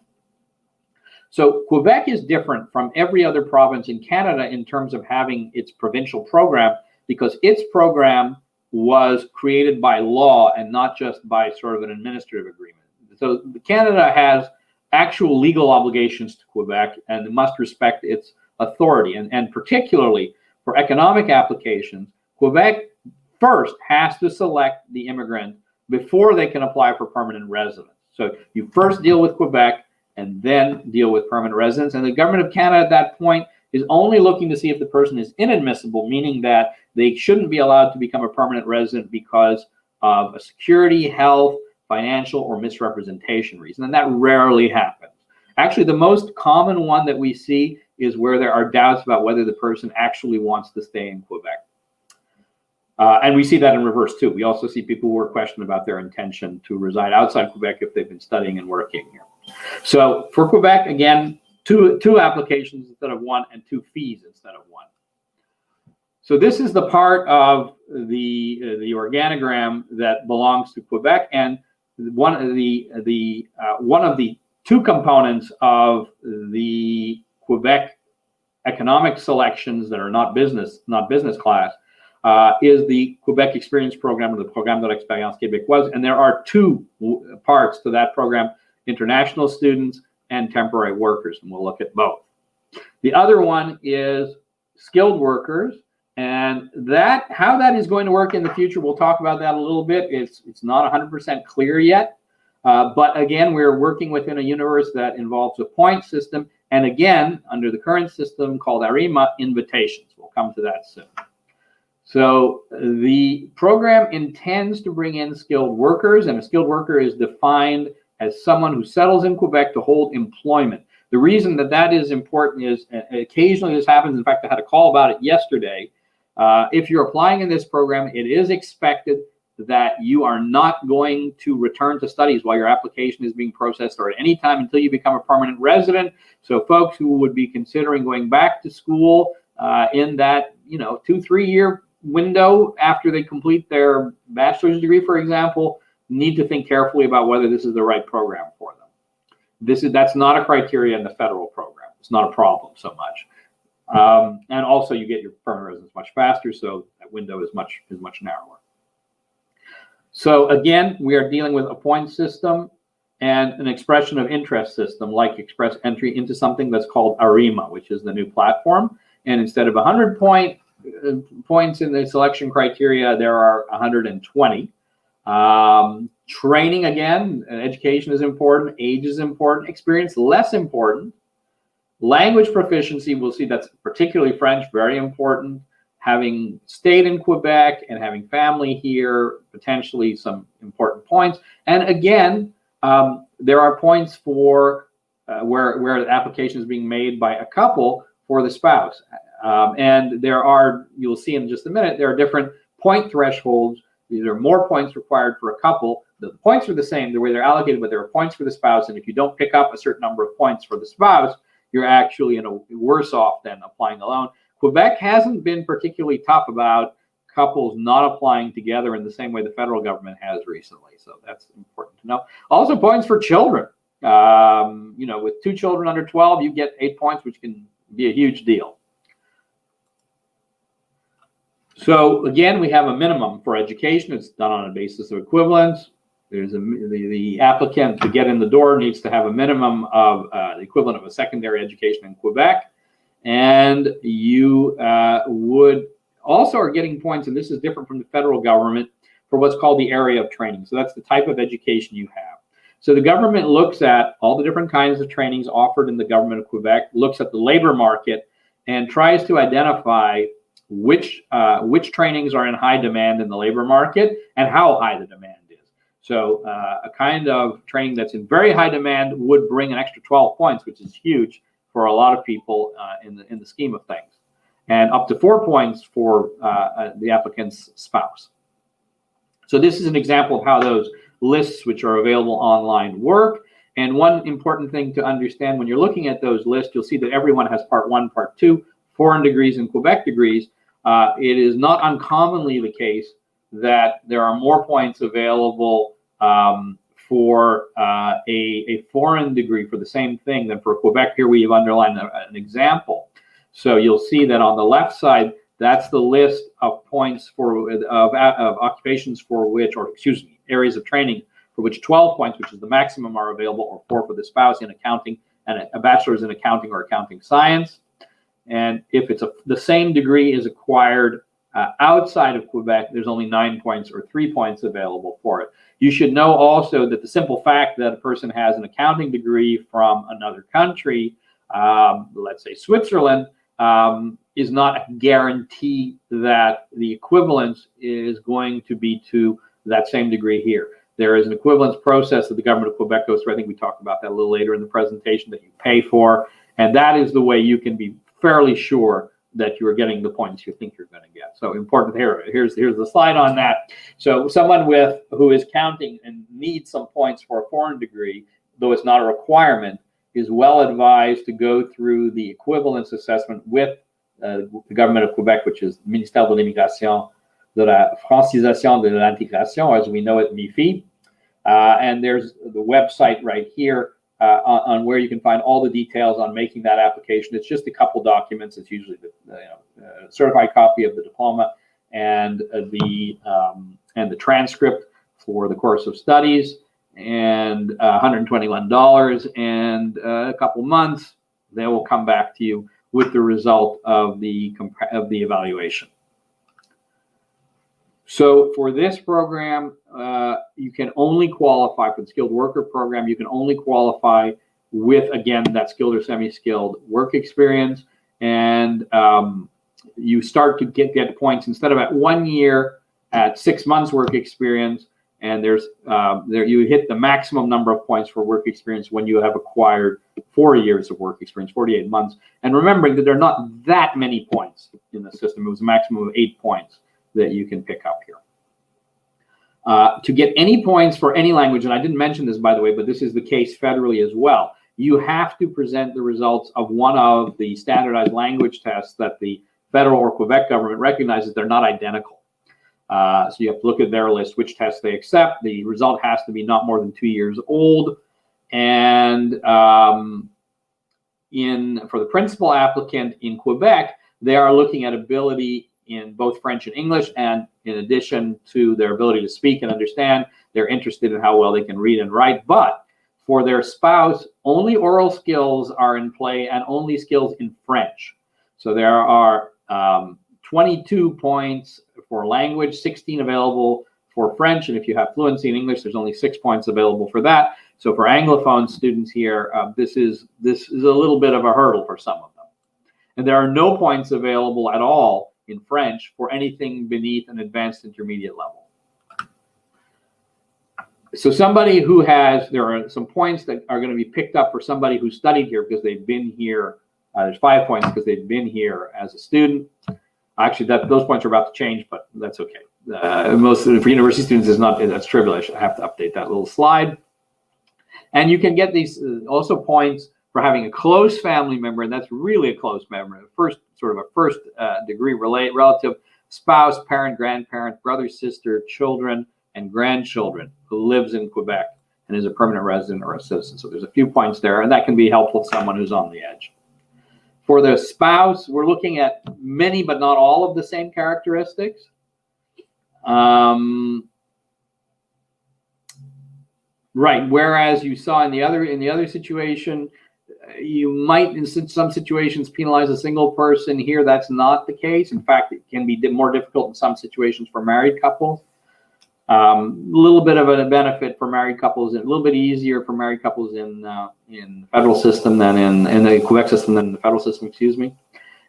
So Quebec is different from every other province in Canada in terms of having its provincial program, because its program was created by law and not just by sort of an administrative agreement. So Canada has actual legal obligations to Quebec and must respect its authority. And particularly for economic applications, Quebec first has to select the immigrant before they can apply for permanent residence. So you first deal with Quebec and then deal with permanent residence. And the government of Canada at that point is only looking to see if the person is inadmissible, meaning that they shouldn't be allowed to become a permanent resident because of a security, health, financial, or misrepresentation reason. And that rarely happens. Actually, the most common one that we see is where there are doubts about whether the person actually wants to stay in Quebec. And we see that in reverse too. We also see people who are questioned about their intention to reside outside Quebec if they've been studying and working here. So for Quebec, again, two applications instead of one and 2 fees instead of one. So this is the part of the organogram that belongs to Quebec, and one of the 2 components of the Quebec economic selections that are not business class is the Quebec Experience Program, or the Programme de l'Expérience Québécoise, and there are 2 parts to that program: international students and temporary workers, and we'll look at both. The other one is skilled workers, and how that is going to work in the future, we'll talk about that a little bit. It's not 100% clear yet, but again, we're working within a universe that involves a point system, and again, under the current system called ARIMA, invitations. We'll come to that soon. So the program intends to bring in skilled workers, and a skilled worker is defined as someone who settles in Quebec to hold employment. The reason that is important is occasionally this happens. In fact, I had a call about it yesterday. If you're applying in this program, it is expected that you are not going to return to studies while your application is being processed, or at any time until you become a permanent resident. So folks who would be considering going back to school in that 2-3 year window after they complete their bachelor's degree, for example, need to think carefully about whether this is the right program for them. That's not a criteria in the federal program. It's not a problem so much. And also you get your permanent residence much faster, so that window is much narrower. So again, we are dealing with a point system and an expression of interest system, like express entry into something that's called ARIMA, which is the new platform. And instead of 100 points in the selection criteria, there are 120. Training, again, education is important, age is important, experience less important. Language proficiency, we'll see that's particularly French, very important. Having stayed in Quebec and having family here, potentially some important points. And again, there are points for where the application is being made by a couple for the spouse. And there are, you'll see in just a minute, there are different point thresholds. There are more points required for a couple. The points are the same, the way they're allocated, but there are points for the spouse. And if you don't pick up a certain number of points for the spouse, you're actually worse off than applying alone. Quebec hasn't been particularly tough about couples not applying together in the same way the federal government has recently. So that's important to know. Also, points for children. With 2 children under 12, you get 8 points, which can be a huge deal. So again, we have a minimum for education. It's done on a basis of equivalence. There's the applicant to get in the door needs to have a minimum of the equivalent of a secondary education in Quebec. And you would also are getting points, and this is different from the federal government, for what's called the area of training. So that's the type of education you have. So the government looks at all the different kinds of trainings offered in the government of Quebec, looks at the labor market, and tries to identify which trainings are in high demand in the labor market and how high the demand is. So a kind of training that's in very high demand would bring an extra 12 points, which is huge for a lot of people in the scheme of things, and up to 4 points for the applicant's spouse. So this is an example of how those lists, which are available online, work. And one important thing to understand when you're looking at those lists, you'll see that everyone has Part 1, Part 2, foreign degrees and Quebec degrees. it is not uncommonly the case that there are more points available for a foreign degree for the same thing than for Quebec. Here we have underlined an example. So you'll see that on the left side, that's the list of points for of occupations for which, or excuse me, areas of training for which 12 points, which is the maximum, are available, or 4 for the spouse in accounting and a bachelor's in accounting or accounting science. And if it's the same degree is acquired outside of Quebec, there's only 9 points or 3 points available for it. You should know also that the simple fact that a person has an accounting degree from another country, let's say Switzerland, is not a guarantee that the equivalence is going to be to that same degree here. There is an equivalence process that the government of Quebec goes through. I think we talked about that a little later in the presentation, that you pay for, and that is the way you can be fairly sure that you are getting the points you think you're going to get. So important here. Here's the slide on that. So someone who is counting and needs some points for a foreign degree, though it's not a requirement, is well advised to go through the equivalence assessment with the government of Quebec, which is Ministère de l'Immigration, de la Francisation de l'Intégration, as we know it, MIFI. And there's the website right here on where you can find all the details on making that application. It's just a couple documents. It's usually the certified copy of the diploma and the transcript for the course of studies, and $121, and a couple months they will come back to you with the result of the evaluation. So for this program, you can only qualify for the skilled worker program. You can only qualify with, again, that skilled or semi-skilled work experience, and you start to get points instead of at 1 year, at 6 months work experience. And there you hit the maximum number of points for work experience when you have acquired 4 years of work experience, 48 months. And remembering that there are not that many points in the system. It was a maximum of 8 points that you can pick up here. To get any points for any language, and I didn't mention this, by the way, but this is the case federally as well, you have to present the results of one of the standardized language tests that the federal or Quebec government recognizes. They're not identical. So you have to look at their list, which tests they accept. The result has to be not more than 2 years old. And for the principal applicant in Quebec, they are looking at ability in both French and English, and in addition to their ability to speak and understand, they're interested in how well they can read and write. But for their spouse, only oral skills are in play, and only skills in French. So there are 22 points for language, 16 available for French, and if you have fluency in English, there's only 6 points available for that. So for Anglophone students here, this is a little bit of a hurdle for some of them. And there are no points available at all in French for anything beneath an advanced intermediate level. So somebody who there are some points that are going to be picked up for somebody who studied here because they've been here. There's 5 points because they've been here as a student. Actually, those points are about to change, but that's okay. Most for university students that's trivial. I should have to update that little slide. And you can get these also points for having a close family member, and that's really a close member, a first degree relative, spouse, parent, grandparent, brother, sister, children, and grandchildren who lives in Quebec and is a permanent resident or a citizen. So there's a few points there, and that can be helpful to someone who's on the edge. For the spouse, we're looking at many but not all of the same characteristics. Right. Whereas you saw in the other situation, you might in some situations penalize a single person. Here, that's not the case. In fact, it can be more difficult in some situations for married couples. A little bit of a benefit for married couples, and a little bit easier for married couples in the federal system than in the Quebec system than in the federal system, excuse me.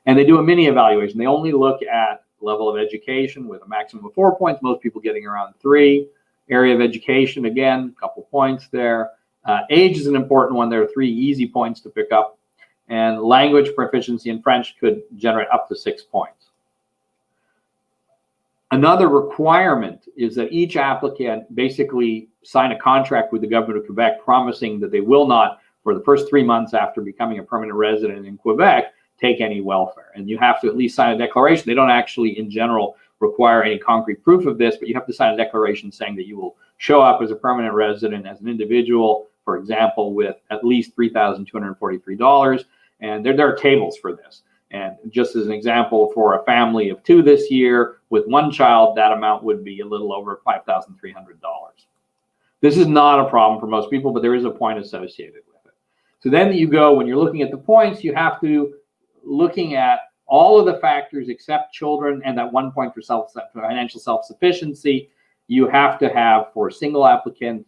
And they do a mini evaluation. They only look at level of education with a maximum of 4 points, most people getting around 3. Area of education, again, a couple points there. Age is an important one. There are 3 easy points to pick up. And language proficiency in French could generate up to 6 points. Another requirement is that each applicant basically sign a contract with the government of Quebec promising that they will not, for the first 3 months after becoming a permanent resident in Quebec, take any welfare. And you have to at least sign a declaration. They don't actually, in general, require any concrete proof of this, but you have to sign a declaration saying that you will show up as a permanent resident, as an individual, for example, with at least $3,243. And there are tables for this. And just as an example, for a family of 2 this year with 1 child, that amount would be a little over $5,300. This is not a problem for most people, but there is a point associated with it. So then you go, when you're looking at the points, you have to looking at all of the factors except children and that 1 point for financial self-sufficiency. You have to have, for a single applicant,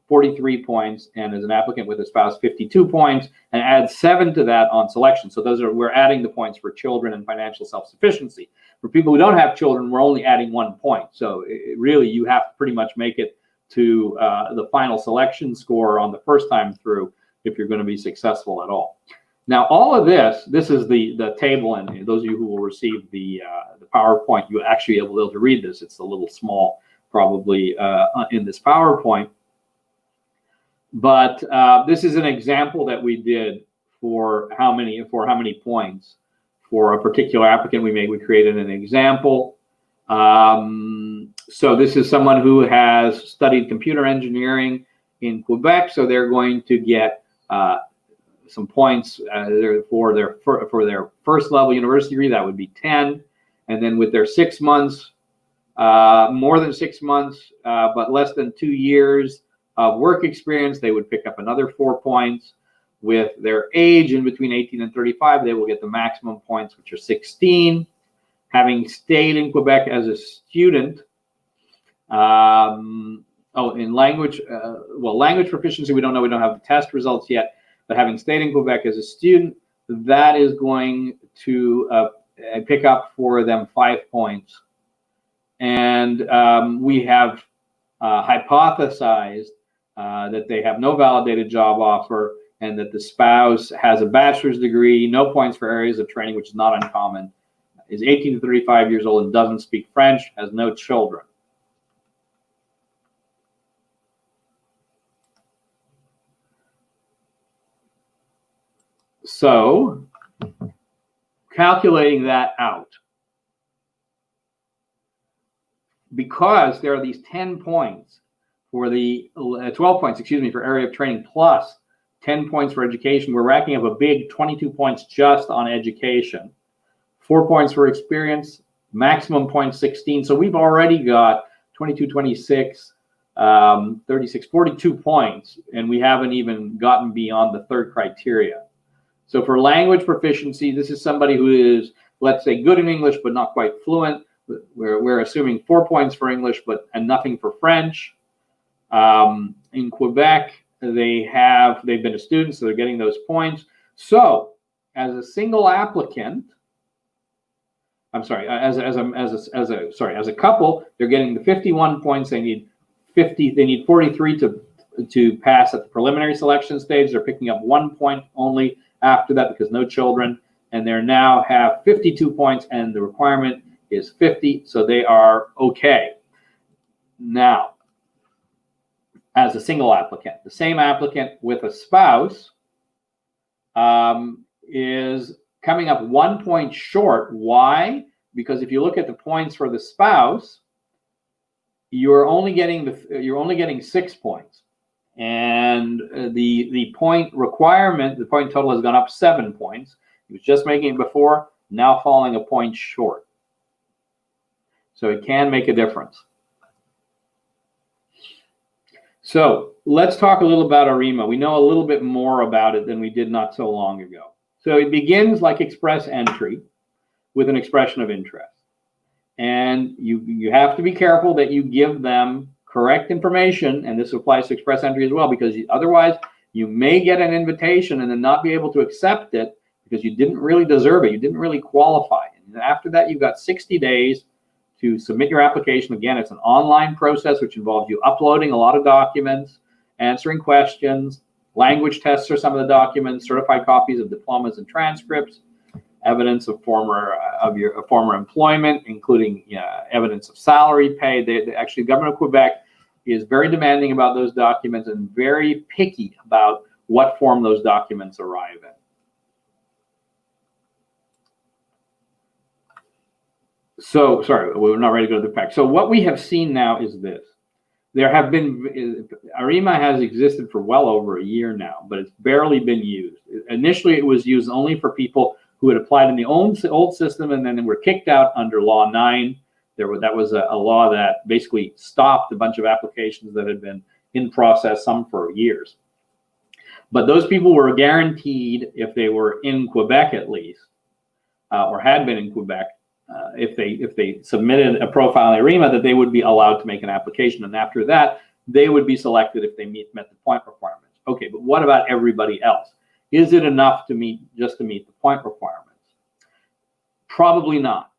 43 points, and as an applicant with a spouse, 52 points, and add 7 to that on selection. So we're adding the points for children and financial self-sufficiency. For people who don't have children, we're only adding 1 point. So really, you have to pretty much make it to the final selection score on the first time through if you're going to be successful at all. Now, all of this is the table, and those of you who will receive the PowerPoint, you'll actually be able to read this. It's a little small, probably, in this PowerPoint. But this is an example that we did for how many points for a particular applicant. We created an example. So this is someone who has studied computer engineering in Quebec, so they're going to get some points for their first level university degree. That would be 10, and then with their 6 months, more than 6 months, but less than 2 years of work experience, they would pick up another 4 points. With their age in between 18 and 35, they will get the maximum points, which are 16. Having stayed in Quebec as a student, in language, language proficiency, we don't know, we don't have the test results yet, but having stayed in Quebec as a student, that is going to pick up for them 5 points. And we have hypothesized that they have no validated job offer and that the spouse has a bachelor's degree, no points for areas of training, which is not uncommon, is 18 to 35 years old and doesn't speak French, has no children. So, calculating that out, because there are these 10 points for the 12 points, for area of training plus 10 points for education, we're racking up a big 22 points just on education, 4 points for experience, maximum points 16. So we've already got 22, 26, 36, 42 points, and we haven't even gotten beyond the third criteria. So for language proficiency, this is somebody who is, let's say, good in English, but not quite fluent. We're assuming 4 points for English, and nothing for French. In Quebec, they've been a student, so they're getting those points. So as a single applicant, as a couple, they're getting the 51 points. They need 43 to pass at the preliminary selection stage. They're picking up 1 point only after that because no children, and they now have 52 points, and the requirement is 50, so they are okay. Now, as a single applicant, the same applicant with a spouse is coming up 1 point short. Why? Because if you look at the points for the spouse, you're only getting 6 points, and the point requirement, the point total has gone up 7 points. He was just making it before, now falling a point short. So it can make a difference. So let's talk a little about ARIMA. We know a little bit more about it than we did not so long ago. So it begins like express entry with an expression of interest. And you have to be careful that you give them correct information, and this applies to express entry as well, because otherwise you may get an invitation and then not be able to accept it because you didn't really deserve it, you didn't really qualify. And after that, you've got 60 days to submit your application. Again, it's an online process which involves you uploading a lot of documents, answering questions, language tests for some of the documents, certified copies of diplomas and transcripts, evidence of your former employment, including evidence of salary paid. Actually, the government of Quebec is very demanding about those documents and very picky about what form those documents arrive in. So, sorry, we're not ready to go to the PEQ. So what we have seen now is this. There have been, ARIMA has existed for well over a year now, but it's barely been used. Initially, it was used only for people who had applied in the old system and then were kicked out under Law 9. That was a law that basically stopped a bunch of applications that had been in process, some for years. But those people were guaranteed, if they were in Quebec at least, or had been in Quebec, if they submitted a profile in ARIMA, that they would be allowed to make an application. And after that, they would be selected if they met the point requirements. Okay, but what about everybody else? Is it enough to meet the point requirements? Probably not.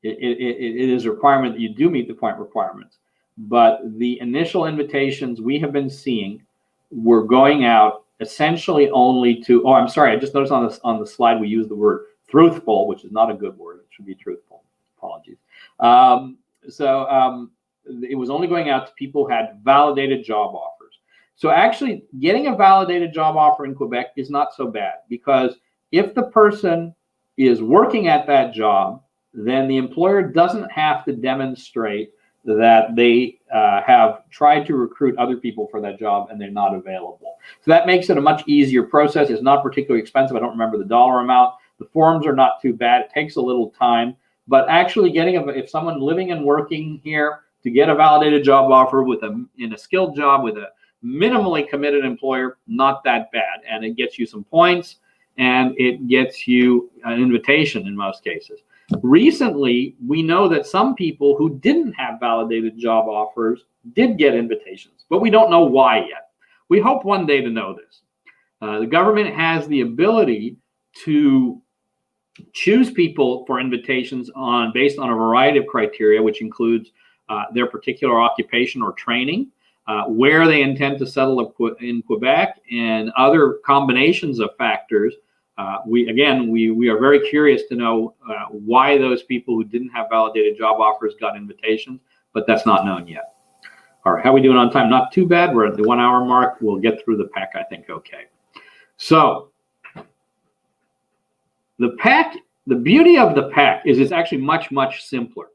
It is a requirement that you do meet the point requirements. But the initial invitations we have been seeing were going out essentially only to, I just noticed on the slide we use the word truthful, which is not a good word. It should be truthful. Apologies. It was only going out to people who had validated job offers. So actually getting a validated job offer in Quebec is not so bad, because if the person is working at that job, then the employer doesn't have to demonstrate that they have tried to recruit other people for that job and they're not available. So that makes it a much easier process. It's not particularly expensive. I don't remember the dollar amount. The forms are not too bad. It takes a little time, but actually if someone living and working here to get a validated job offer in a skilled job with a minimally committed employer, not that bad. And it gets you some points and it gets you an invitation in most cases. Recently, we know that some people who didn't have validated job offers did get invitations, but we don't know why yet. We hope one day to know this. The government has the ability to choose people for invitations based on a variety of criteria, which includes their particular occupation or training, where they intend to settle in Quebec, and other combinations of factors. We are very curious to know why those people who didn't have validated job offers got invitations, but that's not known yet. All right, how are we doing on time? Not too bad. We're at the 1 hour mark. We'll get through the PEQ, I think, okay. So the PEQ, the beauty of the PEQ is it's actually much, much simpler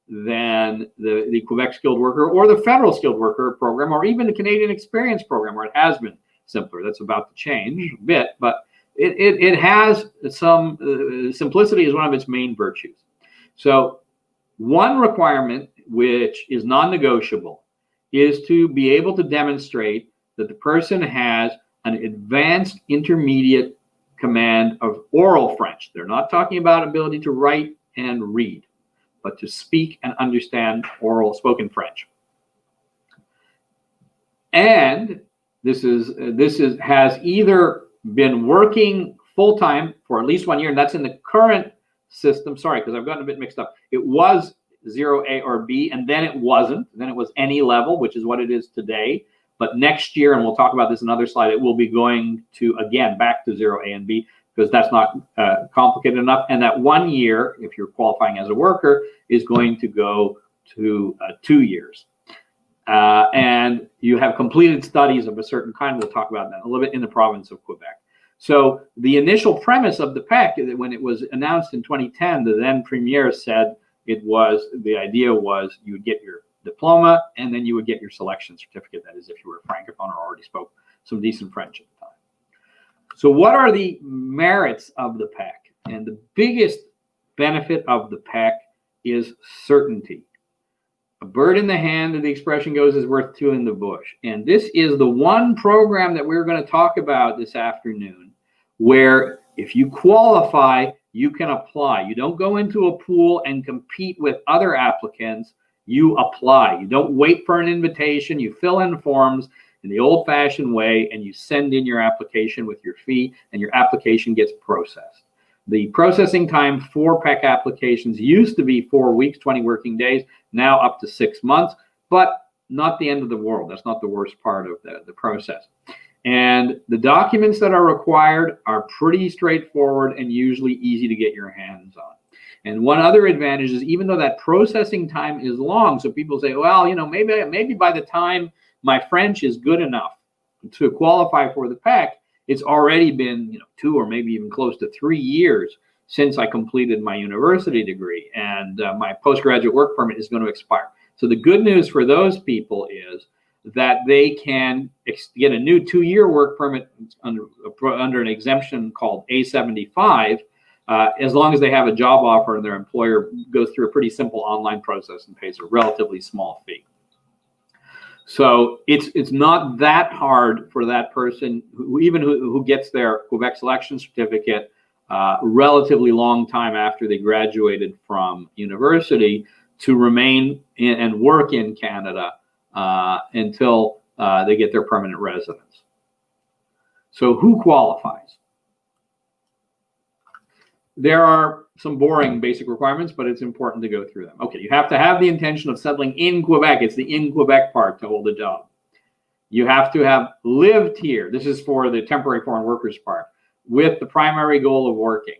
than the Quebec Skilled Worker or the Federal Skilled Worker Program, or even the Canadian Experience Program, where it has been simpler. That's about to change a bit, but it has some simplicity is one of its main virtues. So one requirement, which is non-negotiable, is to be able to demonstrate that the person has an advanced intermediate command of oral French. They're not talking about ability to write and read, but to speak and understand oral spoken French. And this has either been working full-time for at least 1 year, and that's in the current system. Sorry, because I've gotten a bit mixed up. It was 0A or B, and then it wasn't. Then it was any level, which is what it is today. But next year, and we'll talk about this in another slide, it will be going to, again, back to 0A and B, because that's not complicated enough. And that 1 year, if you're qualifying as a worker, is going to go to 2 years. And you have completed studies of a certain kind. We'll talk about that a little bit in the province of Quebec. So the initial premise of the PEQ, when it was announced in 2010, the then premier said the idea was you would get your diploma and then you would get your selection certificate. That is, if you were a francophone or already spoke some decent French at the time. So what are the merits of the PEQ? And the biggest benefit of the PEQ is certainty. A bird in the hand, as the expression goes, is worth two in the bush. And this is the one program that we're going to talk about this afternoon, where if you qualify, you can apply. You don't go into a pool and compete with other applicants. You apply. You don't wait for an invitation. You fill in forms in the old-fashioned way, and you send in your application with your fee, and your application gets processed. The processing time for PEQ applications used to be 4 weeks, 20 working days, now up to 6 months, but not the end of the world. That's not the worst part of the process. And the documents that are required are pretty straightforward and usually easy to get your hands on. And one other advantage is, even though that processing time is long, so people say, well, you know, maybe by the time my French is good enough to qualify for the PEQ, it's already been, 2 or maybe even close to 3 years since I completed my university degree, and my postgraduate work permit is going to expire. So the good news for those people is that they can get a new 2-year work permit under an exemption called A75, as long as they have a job offer and their employer goes through a pretty simple online process and pays a relatively small fee. So it's not that hard for that person who gets their Quebec selection certificate relatively long time after they graduated from university to remain and work in Canada until they get their permanent residence. So who qualifies? There are some boring basic requirements, but it's important to go through them. Okay, you have to have the intention of settling in Quebec. It's the in Quebec part to hold a job. You have to have lived here. This is for the temporary foreign workers part, with the primary goal of working.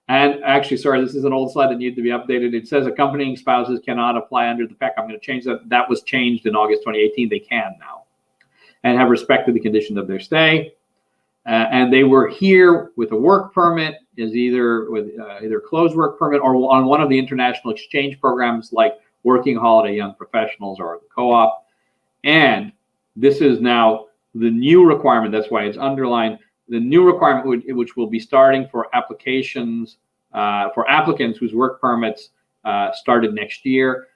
And actually, sorry, this is an old slide that needs to be updated. It says accompanying spouses cannot apply under the PEQ. I'm going to change that. That was changed in August 2018. They can now. And have respected the conditions of their stay. And they were here with a work permit, is either with either closed work permit or on one of the international exchange programs like Working Holiday Young Professionals or the co-op. And this is now the new requirement. That's why it's underlined. The new requirement, which will be starting for applications for applicants whose work permits started next year.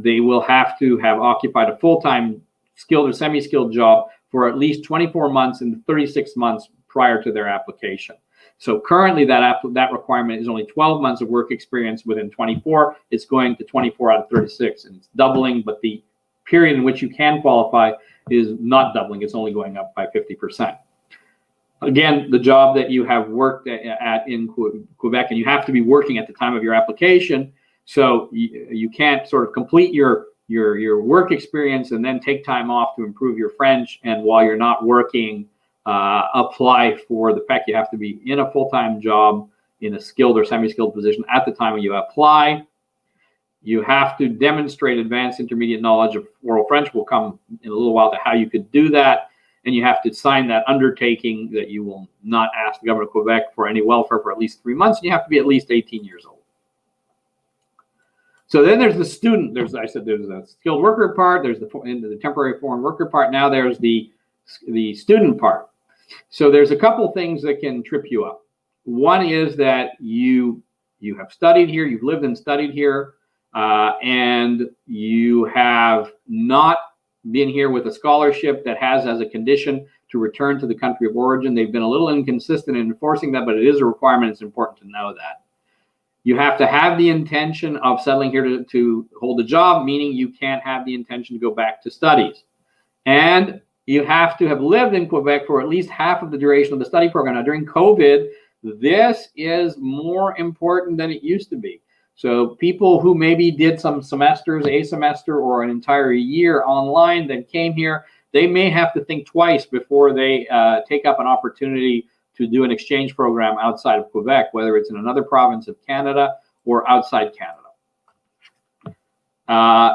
They will have to have occupied a full-time skilled or semi-skilled job for at least 24 months and 36 months prior to their application. So currently that requirement is only 12 months of work experience within 24. It's going to 24 out of 36, and it's doubling, but the period in which you can qualify is not doubling. It's only going up by 50%. Again, the job that you have worked at in Quebec, and you have to be working at the time of your application, so you can't sort of complete your work experience and then take time off to improve your French, and while you're not working, apply for the PEQ. You have to be in a full-time job in a skilled or semi-skilled position at the time you apply. You have to demonstrate advanced intermediate knowledge of oral French. We'll come in a little while to how you could do that. And you have to sign that undertaking that you will not ask the government of Quebec for any welfare for at least 3 months. And you have to be at least 18 years old. So then there's the student. There's a skilled worker part. There's the temporary foreign worker part. Now there's the student part. So there's a couple things that can trip you up. One is that you have studied here, you've lived and studied here, and you have not been here with a scholarship that has as a condition to return to the country of origin. They've been a little inconsistent in enforcing that, but it is a requirement. It's important to know that. You have to have the intention of settling here to hold a job, meaning you can't have the intention to go back to studies. And you have to have lived in Quebec for at least half of the duration of the study program. Now, during COVID, this is more important than it used to be. So people who maybe did some semesters, a semester or an entire year online, then came here, they may have to think twice before they take up an opportunity to do an exchange program outside of Quebec, whether it's in another province of Canada or outside Canada.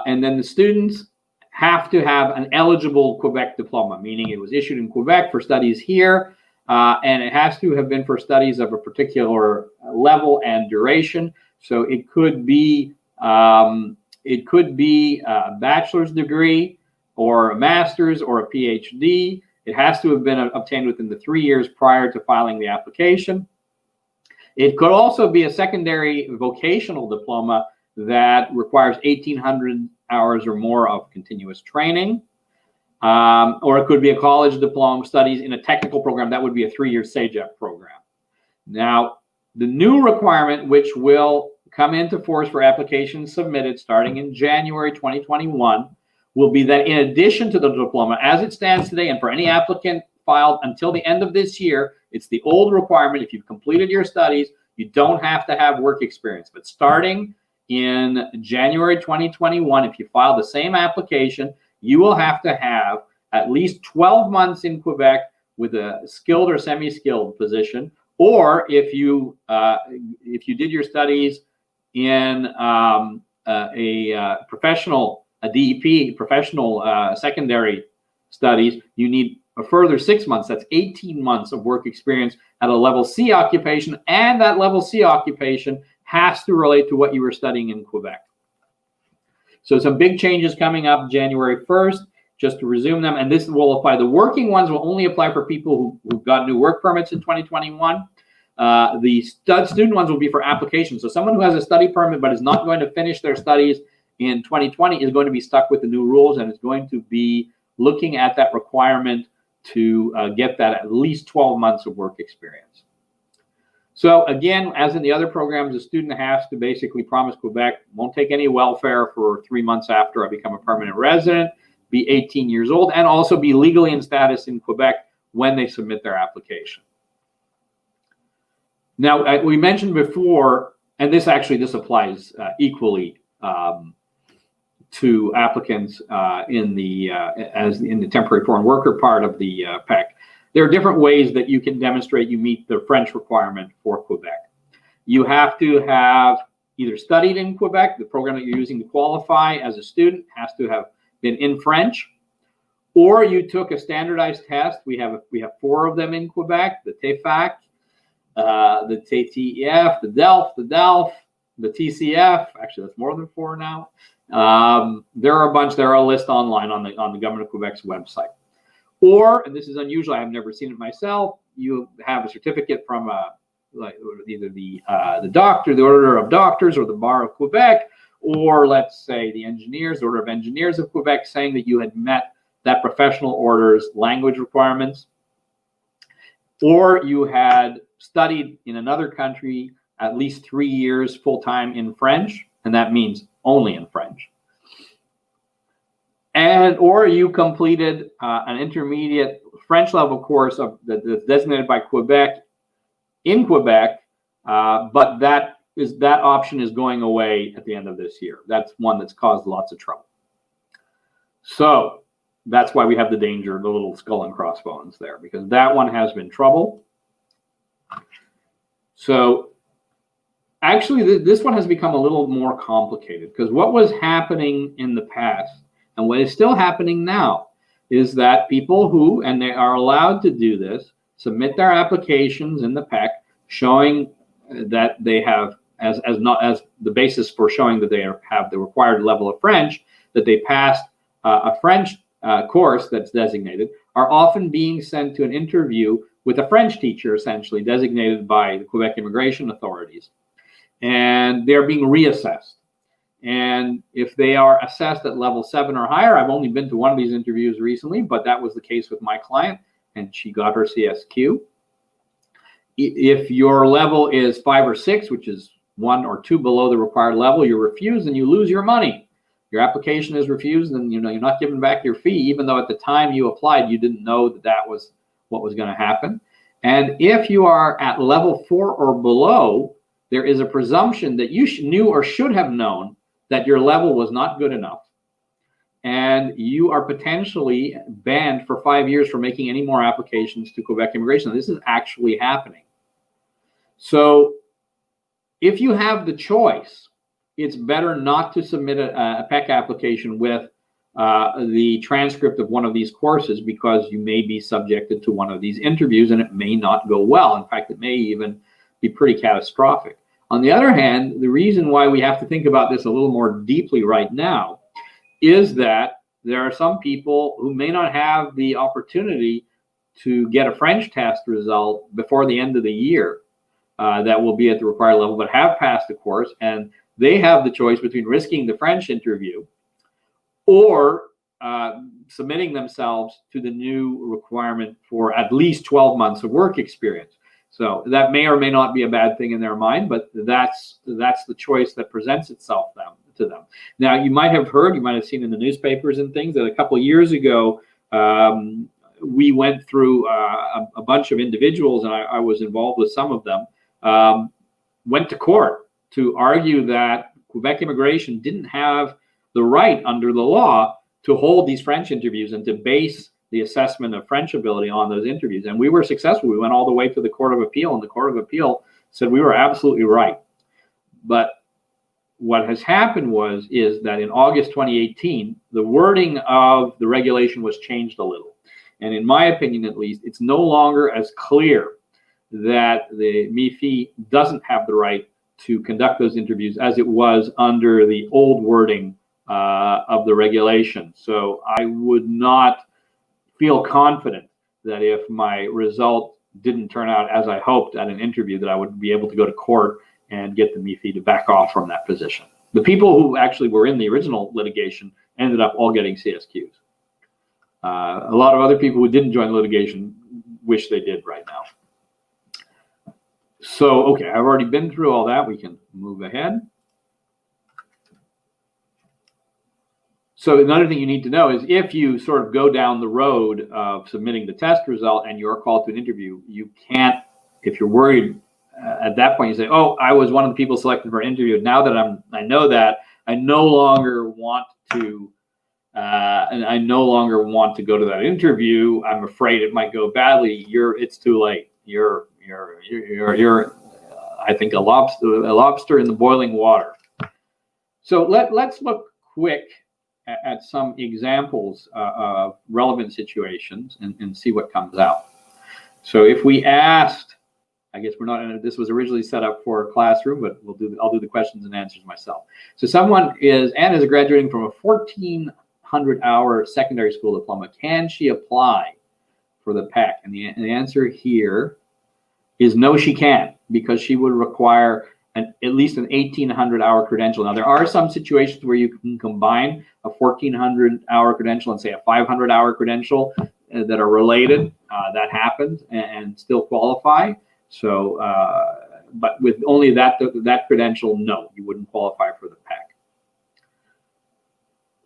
And then the students have to have an eligible Quebec diploma, meaning it was issued in Quebec for studies here, and it has to have been for studies of a particular level and duration. So it could be a bachelor's degree or a master's or a PhD. It has to have been obtained within the 3 years prior to filing the application. It could also be a secondary vocational diploma that requires 1,800 hours or more of continuous training. Or it could be a college diploma studies in a technical program. That would be a 3-year CEGEP program. Now, the new requirement, which will come into force for applications submitted starting in January 2021, will be that in addition to the diploma, as it stands today, and for any applicant filed until the end of this year, it's the old requirement. If you've completed your studies, you don't have to have work experience. But starting in January 2021, if you file the same application, you will have to have at least 12 months in Quebec with a skilled or semi-skilled position, or if you did your studies in a DEP, professional secondary studies, you need a further 6 months. That's 18 months of work experience at a level C occupation, and that level C occupation has to relate to what you were studying in Quebec. So some big changes coming up January 1st, just to resume them, and this will apply. The working ones will only apply for people who got new work permits in 2021. The student ones will be for applications. So someone who has a study permit but is not going to finish their studies in 2020 is going to be stuck with the new rules, and is going to be looking at that requirement to get that at least 12 months of work experience. So again, as in the other programs, the student has to basically promise Quebec, won't take any welfare for 3 months after I become a permanent resident, be 18 years old, and also be legally in status in Quebec when they submit their application. Now, we mentioned before, and this applies equally to applicants in the temporary foreign worker part of the PEQ. There are different ways that you can demonstrate you meet the French requirement for Quebec. You have to have either studied in Quebec, the program that you're using to qualify as a student has to have been in French, or you took a standardized test. We have 4 of them in Quebec: the TEFAC, the TTEF, the DELF, the TCF. Actually, that's more than 4 now. There are a bunch. There are a list online on the Government of Quebec's website. Or, and this is unusual, I've never seen it myself, you have a certificate from either the doctor, the Order of Doctors, or the Bar of Quebec, or let's say the engineers, Order of Engineers of Quebec, saying that you had met that professional order's language requirements, or you had studied in another country at least 3 years full-time in French, and that means only in French. Or you completed an intermediate French level course that's designated by Quebec in Quebec, but that option is going away at the end of this year. That's one that's caused lots of trouble. So that's why we have the little skull and crossbones there, because that one has been trouble. So actually, this one has become a little more complicated, because what was happening in the past and what is still happening now is that people who, and they are allowed to do this, submit their applications in the PEQ showing that they have, as the basis for showing that they have the required level of French, that they passed a French course that's designated, are often being sent to an interview with a French teacher, essentially designated by the Quebec immigration authorities. And they're being reassessed. And if they are assessed at level 7 or higher, I've only been to one of these interviews recently, but that was the case with my client, and she got her CSQ. If your level is 5 or 6, which is 1 or 2 below the required level, you're refused and you lose your money. Your application is refused, and you're not given back your fee, even though at the time you applied, you didn't know that was what was going to happen. And if you are at level 4 or below, there is a presumption that you knew or should have known that your level was not good enough, and you are potentially banned for 5 years from making any more applications to Quebec immigration. This is actually happening. So if you have the choice, it's better not to submit a PEQ application with the transcript of one of these courses, because you may be subjected to one of these interviews and it may not go well. In fact, it may even be pretty catastrophic. On the other hand, the reason why we have to think about this a little more deeply right now is that there are some people who may not have the opportunity to get a French test result before the end of the year that will be at the required level, but have passed the course, and they have the choice between risking the French interview or submitting themselves to the new requirement for at least 12 months of work experience. So that may or may not be a bad thing in their mind, but that's the choice that presents itself to them. Now, you might have heard, you might have seen in the newspapers and things that a couple of years ago, we went through a bunch of individuals, and I was involved with some of them, went to court to argue that Quebec immigration didn't have the right under the law to hold these French interviews and to base the assessment of French ability on those interviews. And we were successful. We went all the way to the Court of Appeal, and the Court of Appeal said we were absolutely right. But what has happened is that in August 2018, the wording of the regulation was changed a little. And in my opinion, at least, it's no longer as clear that the MIFI doesn't have the right to conduct those interviews as it was under the old wording of the regulation. So I would not feel confident that if my result didn't turn out as I hoped at an interview, that I would be able to go to court and get the MIFI to back off from that position. The people who actually were in the original litigation ended up all getting CSQs. A lot of other people who didn't join litigation wish they did right now. So, okay, I've already been through all that. We can move ahead. So another thing you need to know is if you sort of go down the road of submitting the test result and you're called to an interview, you can't, if you're worried at that point, you say, oh, I was one of the people selected for an interview. Now that I know that, I no longer want to, and I no longer want to go to that interview. I'm afraid it might go badly. It's too late. You're I think a lobster in the boiling water. So let's look quick at some examples of relevant situations and see what comes out. So if we asked, I guess we're not in it, this was originally set up for a classroom, but I'll do the questions and answers myself. So Anna is graduating from a 1,400-hour secondary school diploma. Can she apply for the PEQ? And the answer here is no, she can't, because she would require at least an 1,800-hour credential. Now, there are some situations where you can combine a 1,400-hour credential and say a 500-hour credential that are related. That happens and still qualify. So, but with only that credential, no, you wouldn't qualify for the PEQ.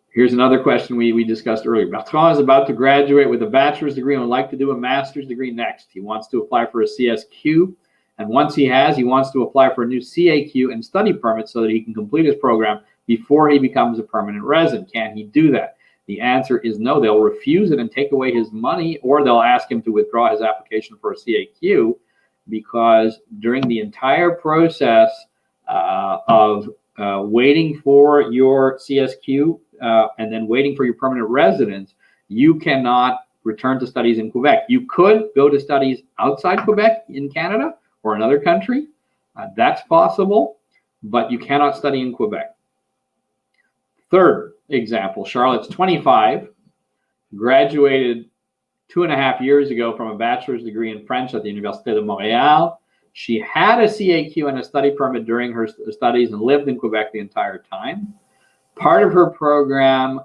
Here's another question we discussed earlier. Bertrand is about to graduate with a bachelor's degree and would like to do a master's degree next. He wants to apply for a CSQ. And once he wants to apply for a new CAQ and study permit so that he can complete his program before he becomes a permanent resident. Can he do that? The answer is no. They'll refuse it and take away his money, or they'll ask him to withdraw his application for a CAQ, because during the entire process of waiting for your CSQ and then waiting for your permanent residence, you cannot return to studies in Quebec. You could go to studies outside Quebec in Canada or another country. That's possible, but you cannot study in Quebec. Third example, Charlotte's 25, graduated 2.5 years ago from a bachelor's degree in French at the Université de Montréal. She had a CAQ and a study permit during her studies and lived in Quebec the entire time. Part of her program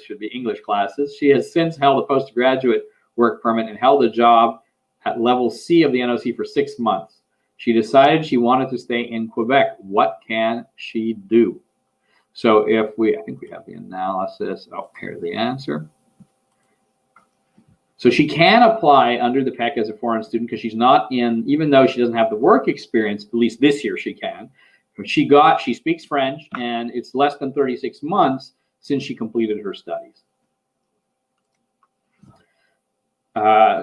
should be English classes. She has since held a postgraduate work permit and held a job at level C of the NOC for 6 months. She decided she wanted to stay in Quebec. What can she do? So I think we have the analysis. Oh, here's the answer. So she can apply under the PEQ as a foreign student because she's not in, even though she doesn't have the work experience, at least this year she can. She speaks French, and it's less than 36 months since she completed her studies.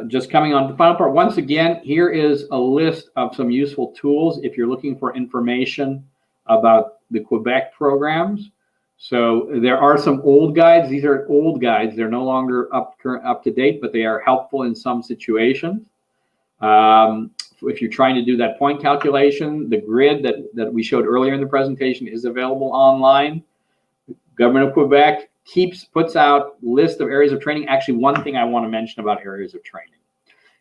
Just coming on to the final part. Once again, here is a list of some useful tools if you're looking for information about the Quebec programs. So there are some old guides. These are old guides. They're no longer up to date, but they are helpful in some situations. If you're trying to do that point calculation, the grid that we showed earlier in the presentation is available online. Government of Quebec puts out list of areas of training. Actually, one thing I want to mention about areas of training.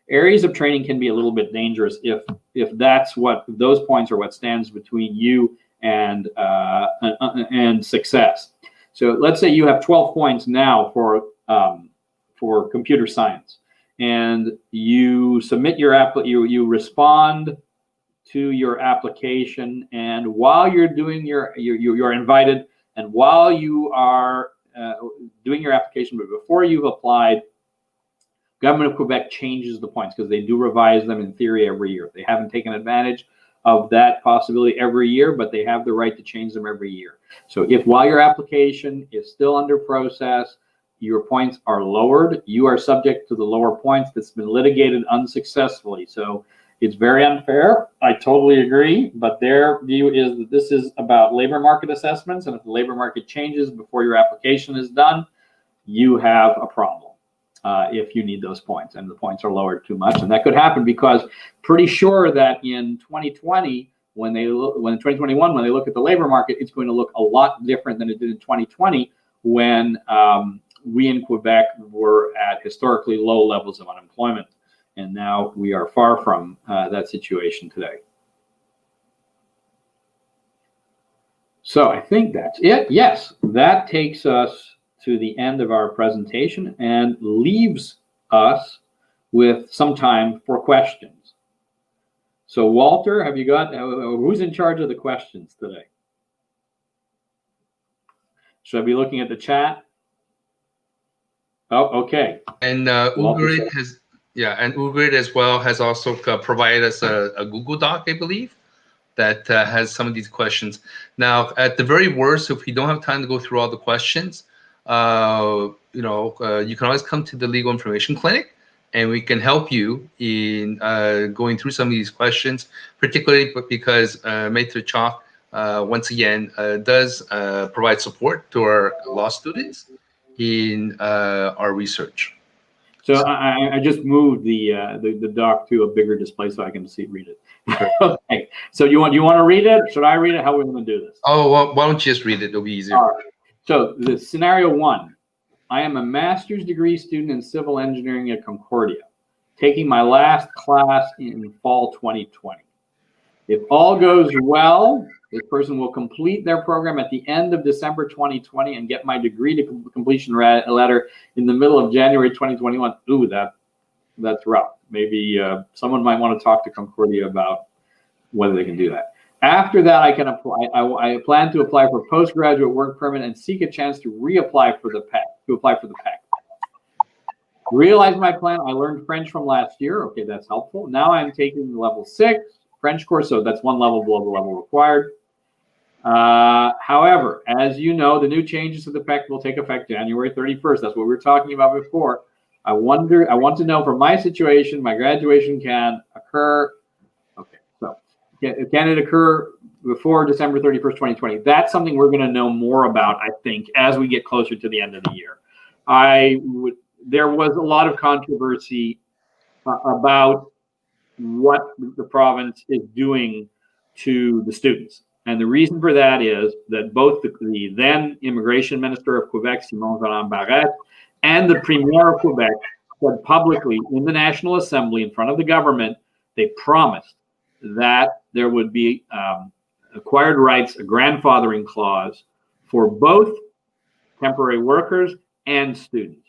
Areas of training can be a little bit dangerous if those points are what stands between you and success. So let's say you have 12 points now for computer science, and you submit you respond to your application, and while you're doing you're invited, and while you are doing your application, but before you've applied, Government of Quebec changes the points because they do revise them in theory every year. They haven't taken advantage of that possibility every year, but they have the right to change them every year. So if while your application is still under process, your points are lowered, you are subject to the lower points that's been litigated unsuccessfully. So it's very unfair. I totally agree, but their view is that this is about labor market assessments, and if the labor market changes before your application is done, you have a problem. if you need those points, and the points are lowered too much. And that could happen because pretty sure that in 2020, when 2021, when they look at the labor market, it's going to look a lot different than it did in 2020 when we in Quebec were at historically low levels of unemployment. And now we are far from that situation today. So I think that's it. Yes, that takes us to the end of our presentation and leaves us with some time for questions. So Walter, have you got, who's in charge of the questions today? Should I be looking at the chat? Oh, okay. And Ugrid has, and Ugrid as well has also provided us a Google Doc, I believe, that has some of these questions. Now, at the very worst, if we don't have time to go through all the questions, you can always come to the Legal Information Clinic, and we can help you in going through some of these questions, particularly because Maître Chalk, once again, does provide support to our law students in our research. So I just moved the doc to a bigger display so I can read it. Okay. So you want to read it? Should I read it? How are we going to do this? Oh, well, why don't you just read it? It'll be easier. All right. So the scenario 1, I am a master's degree student in civil engineering at Concordia, taking my last class in fall 2020. If all goes well, this person will complete their program at the end of December 2020 and get my degree to completion letter in the middle of January 2021. Ooh, that's rough. Maybe someone might want to talk to Concordia about whether they can do that. After that, I can apply. I plan to apply for postgraduate work permit and seek a chance to reapply for the PEQ. Realize my plan. I learned French from last year. Okay, that's helpful. Now I'm taking the level 6 French course, so that's one level below the level required. However, as you know, the new changes to the PEQ will take effect January 31st. That's what we were talking about before. I want to know for my situation, my graduation can occur. Okay, so can it occur before December 31st, 2020? That's something we're going to know more about, I think, as we get closer to the end of the year. There was a lot of controversy about what the province is doing to the students. And the reason for that is that both the then Immigration Minister of Quebec, Simon Barrette, and the Premier of Quebec said publicly in the National Assembly in front of the government, they promised that there would be acquired rights, a grandfathering clause for both temporary workers and students.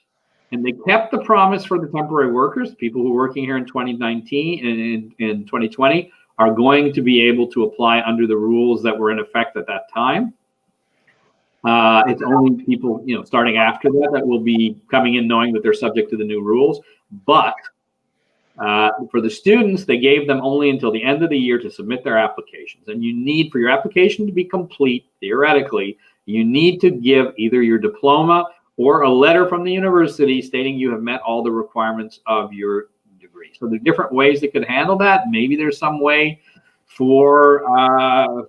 And they kept the promise for the temporary workers. People who are working here in 2019 and in 2020 are going to be able to apply under the rules that were in effect at that time. It's only people, starting after that will be coming in knowing that they're subject to the new rules. But for the students, they gave them only until the end of the year to submit their applications. And you need, for your application to be complete, theoretically, you need to give either your diploma or a letter from the university stating you have met all the requirements of your degree. So there are different ways that could handle that. Maybe there's some way for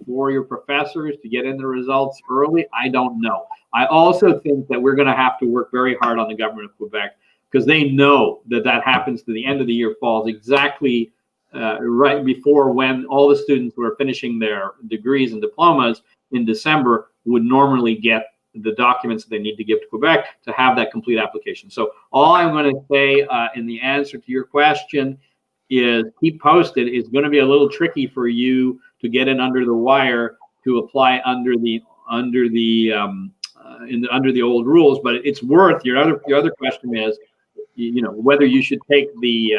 your professors to get in the results early. I don't know. I also think that we're going to have to work very hard on the government of Quebec because they know that happens to the end of the year falls exactly right before when all the students who are finishing their degrees and diplomas in December would normally get the documents that they need to give to Quebec to have that complete application. So all I'm going to say in the answer to your question is keep posted. It's going to be a little tricky for you to get in under the wire to apply under the old rules, but it's worth. Your other question is, whether you should take the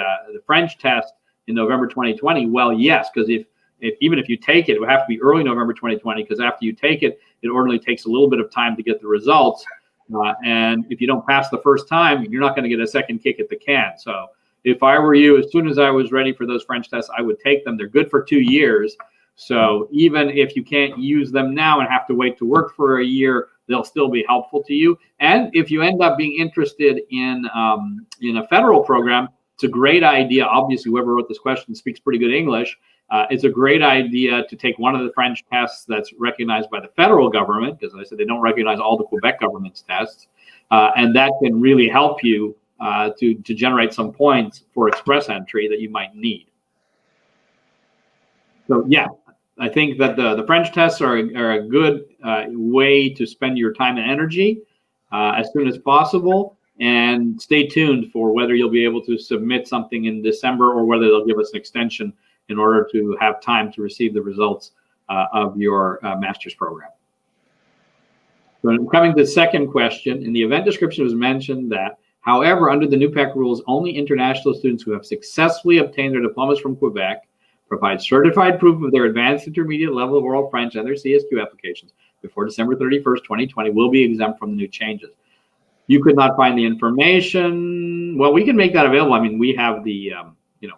French test in November 2020. Well, yes, because even if you take it, it would have to be early November 2020, because after you take it, it ordinarily takes a little bit of time to get the results. And if you don't pass the first time, you're not going to get a second kick at the can. So if I were you, as soon as I was ready for those French tests, I would take them. They're good for 2 years. So even if you can't use them now and have to wait to work for a year, they'll still be helpful to you. And if you end up being interested in a federal program, it's a great idea. Obviously, whoever wrote this question speaks pretty good English. It's a great idea to take one of the French tests that's recognized by the federal government, because as I said, they don't recognize all the Quebec government's tests. And that can really help you to generate some points for express entry that you might need. So yeah, I think that the French tests are a good way to spend your time and energy as soon as possible. And stay tuned for whether you'll be able to submit something in December or whether they'll give us an extension in order to have time to receive the results of your master's program. So coming to the second question, in the event description, it was mentioned that, however, under the new PEQ rules, only international students who have successfully obtained their diplomas from Quebec, provide certified proof of their advanced intermediate level of oral French and their CSQ applications before December 31st, 2020 will be exempt from the new changes. You could not find the information. Well, we can make that available. I mean, we have the,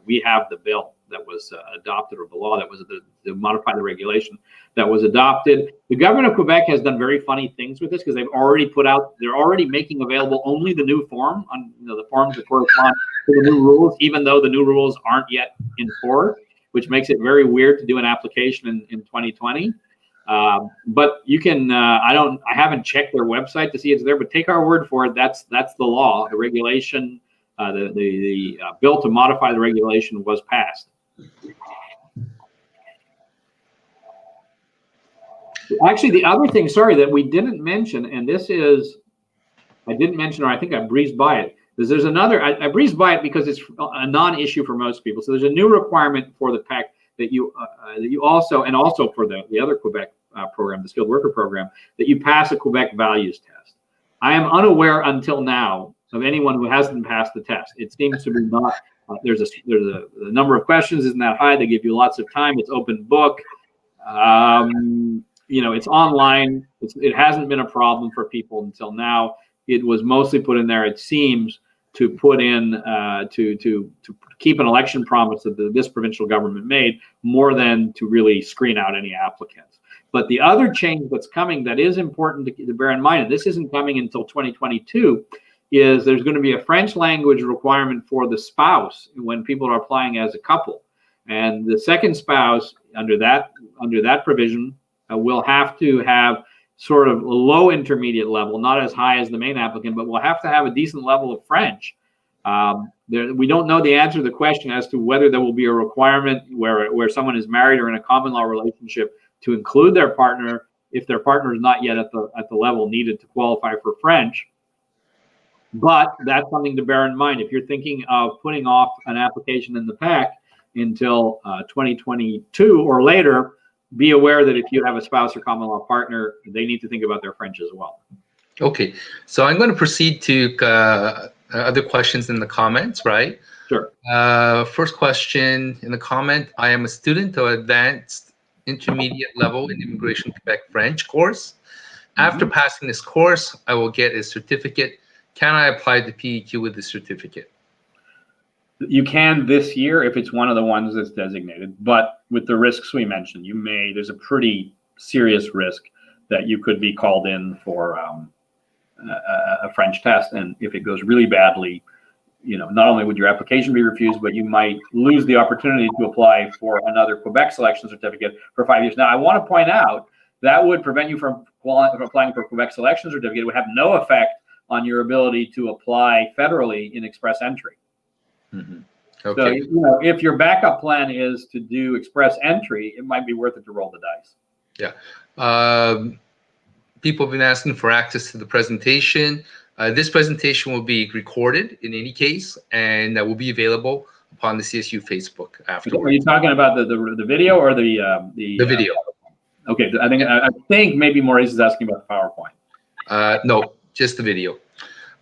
we have the bill that was adopted, or the law that was to modify the regulation that was adopted. The government of Quebec has done very funny things with this because they've already they're already making available only the new form, the forms that correspond to the new rules, even though the new rules aren't yet enforced, which makes it very weird to do an application in 2020. But you can, I haven't checked their website to see it's there, but take our word for it. That's the law. The regulation, the bill to modify the regulation was passed. Actually, the other thing, sorry, that we didn't mention, and this is, I didn't mention, or I think I breezed by it, is there's another, I breezed by it because it's a non-issue for most people. So there's a new requirement for the PEQ that you also, and also for the other Quebec program, the skilled worker program, that you pass a Quebec values test. I am unaware until now of anyone who hasn't passed the test. It seems to be not, the number of questions isn't that high. They give you lots of time. It's open book. It's online. It hasn't been a problem for people until now. It was mostly put in there, it seems, to put in to keep an election promise that this provincial government made, more than to really screen out any applicants. But the other change that's coming that is important to bear in mind, and this isn't coming until 2022, is there's going to be a French language requirement for the spouse when people are applying as a couple. And the second spouse under that provision will have to have sort of a low intermediate level, not as high as the main applicant, but will have to have a decent level of French. We don't know the answer to the question as to whether there will be a requirement where someone is married or in a common law relationship to include their partner if their partner is not yet at the level needed to qualify for French. But that's something to bear in mind. If you're thinking of putting off an application in the PEQ until 2022 or later, be aware that if you have a spouse or common law partner, they need to think about their French as well. Okay, so I'm going to proceed to other questions in the comments, right? Sure. First question in the comment, I am a student of advanced intermediate level in Immigration Quebec French course. After passing this course, I will get a certificate. Can I apply to PEQ with the certificate? You can this year if it's one of the ones that's designated, but with the risks we mentioned, there's a pretty serious risk that you could be called in for a French test. And if it goes really badly, not only would your application be refused, but you might lose the opportunity to apply for another Quebec selection certificate for 5 years. Now, I want to point out that would prevent you from applying for a Quebec selection certificate. It would have no effect on your ability to apply federally in express entry. Mm-hmm. Okay. So, if your backup plan is to do express entry, it might be worth it to roll the dice. Yeah. People have been asking for access to the presentation. This presentation will be recorded in any case, and that will be available upon the CSU Facebook afterwards. Are you talking about the video or the video? Okay. I think maybe Maurice is asking about the PowerPoint. No, just the video.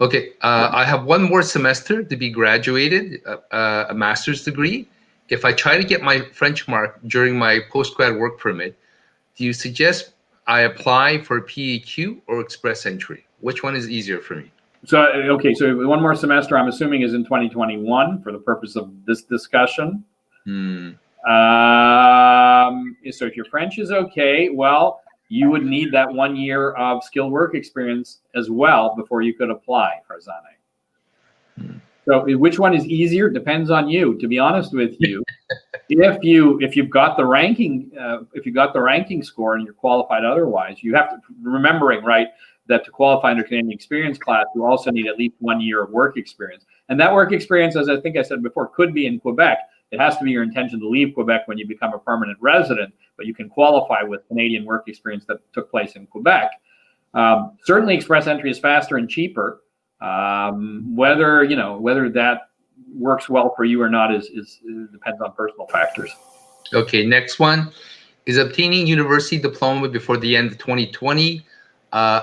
Okay, I have one more semester to be graduated, a master's degree. If I try to get my French mark during my postgrad work permit, do you suggest I apply for PEQ or express entry? Which one is easier for me? So, okay, so one more semester, I'm assuming, is in 2021 for the purpose of this discussion. So if your French is okay, well, you would need that 1 year of skilled work experience as well before you could apply for Zane. So which one is easier depends on you. To be honest with you, if you've got the ranking, score and you're qualified otherwise, you have to remembering, right? that to qualify under Canadian Experience class, you also need at least 1 year of work experience. And that work experience, as I think I said before, could be in Quebec. It has to be your intention to leave Quebec when you become a permanent resident, but you can qualify with Canadian work experience that took place in Quebec. Certainly, express entry is faster and cheaper. Whether that works well for you or not is depends on personal factors. Okay, next one. Is obtaining university diploma before the end of 2020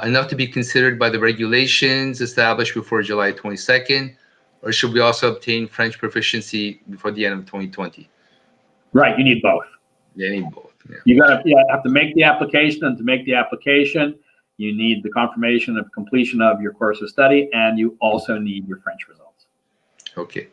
enough to be considered by the regulations established before July 22nd, or should we also obtain French proficiency before the end of 2020? Right, you need both. Yeah, you need both. Yeah. You have to make the application, and to make the application, you need the confirmation of completion of your course of study, and you also need your French results. Okay.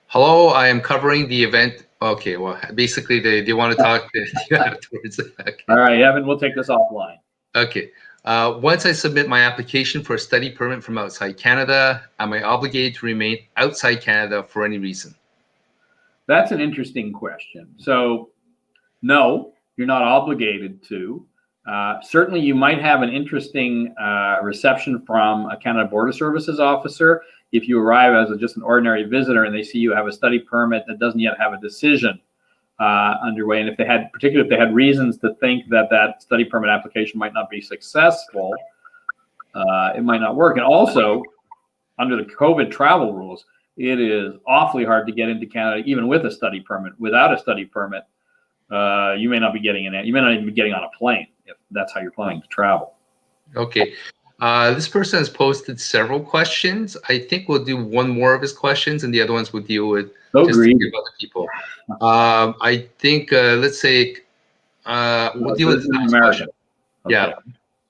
Hello, I am covering the event. Okay, well, basically, they want to talk to you afterwards. Okay. All right, Evan, we'll take this offline. Okay. Once I submit my application for a study permit from outside Canada, am I obligated to remain outside Canada for any reason? That's an interesting question. So, no, you're not obligated to. Certainly, you might have an interesting reception from a Canada Border Services officer if you arrive as just an ordinary visitor and they see you have a study permit that doesn't yet have a decision underway, and particularly if they had reasons to think that study permit application might not be successful, it might not work. And also, under the COVID travel rules, it is awfully hard to get into Canada even with a study permit. Without a study permit, you may not be getting in it. You may not even be getting on a plane if that's how you're planning to travel. Okay. This person has posted several questions. I think we'll do one more of his questions, and the other ones we'll deal with just to give other people. I think let's say we'll deal with this question. Okay. Yeah,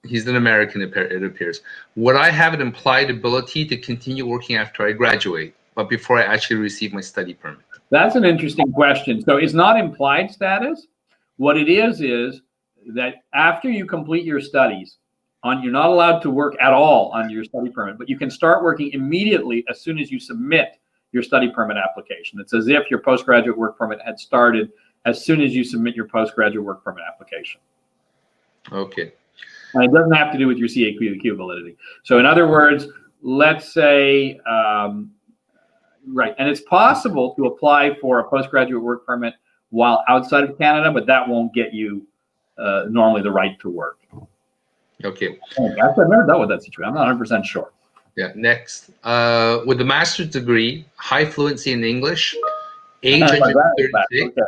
he's an American. It appears. Would I have an implied ability to continue working after I graduate, but before I actually receive my study permit? That's an interesting question. So it's not implied status. What it is that after you complete your studies, you're not allowed to work at all on your study permit, but you can start working immediately as soon as you submit your study permit application. It's as if your postgraduate work permit had started as soon as you submit your postgraduate work permit application. Okay. And it doesn't have to do with your CEQ validity. So in other words, let's say, right, and it's possible to apply for a postgraduate work permit while outside of Canada, but that won't get you normally the right to work. Okay. I've never dealt with that situation. I'm not 100% sure. Yeah. Next, with a master's degree, high fluency in English, age under 36, okay.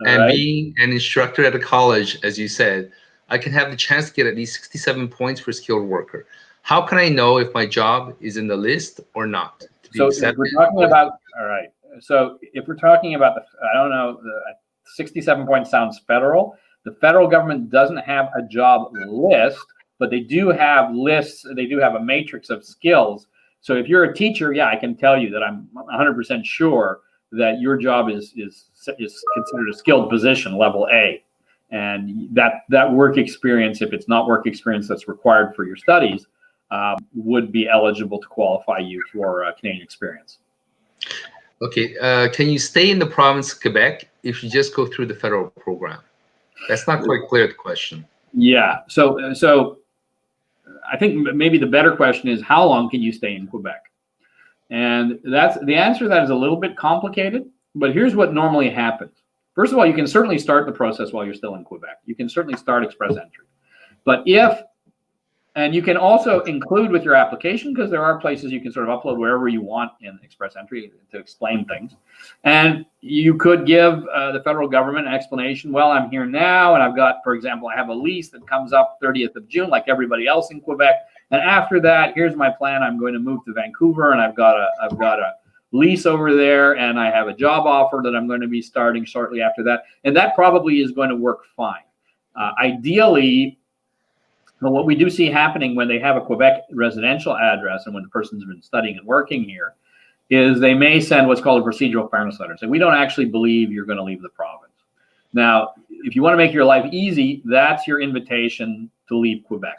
And being an instructor at a college, as you said, I can have the chance to get at least 67 points for skilled worker. How can I know if my job is in the list or not? So if we're talking about, all right. So if we're talking about I don't know, the 67 points sounds federal. The federal government doesn't have a job list, but they do have lists. They do have a matrix of skills. So if you're a teacher, yeah, I can tell you that I'm 100% sure that your job is considered a skilled position, level A, and that work experience, if it's not work experience that's required for your studies, would be eligible to qualify you for Canadian experience. Okay, can you stay in the province of Quebec if you just go through the federal program? That's not quite clear, the question. Yeah, so I think maybe the better question is, how long can you stay in Quebec? And that's the answer to that is a little bit complicated, but here's what normally happens. First of all, you can certainly start the process while you're still in Quebec. You can certainly start express entry. But and you can also include with your application, because there are places you can sort of upload wherever you want in express entry to explain things. And you could give the federal government an explanation. Well, I'm here now, and I've got, for example, I have a lease that comes up 30th of June, like everybody else in Quebec. And after that, here's my plan. I'm going to move to Vancouver, and I've got a lease over there, and I have a job offer that I'm going to be starting shortly after that. And that probably is going to work fine. Ideally, what we do see happening when they have a Quebec residential address and when the person's been studying and working here is they may send what's called a procedural fairness letter. So we don't actually believe you're going to leave the province. Now, if you want to make your life easy, that's your invitation to leave Quebec.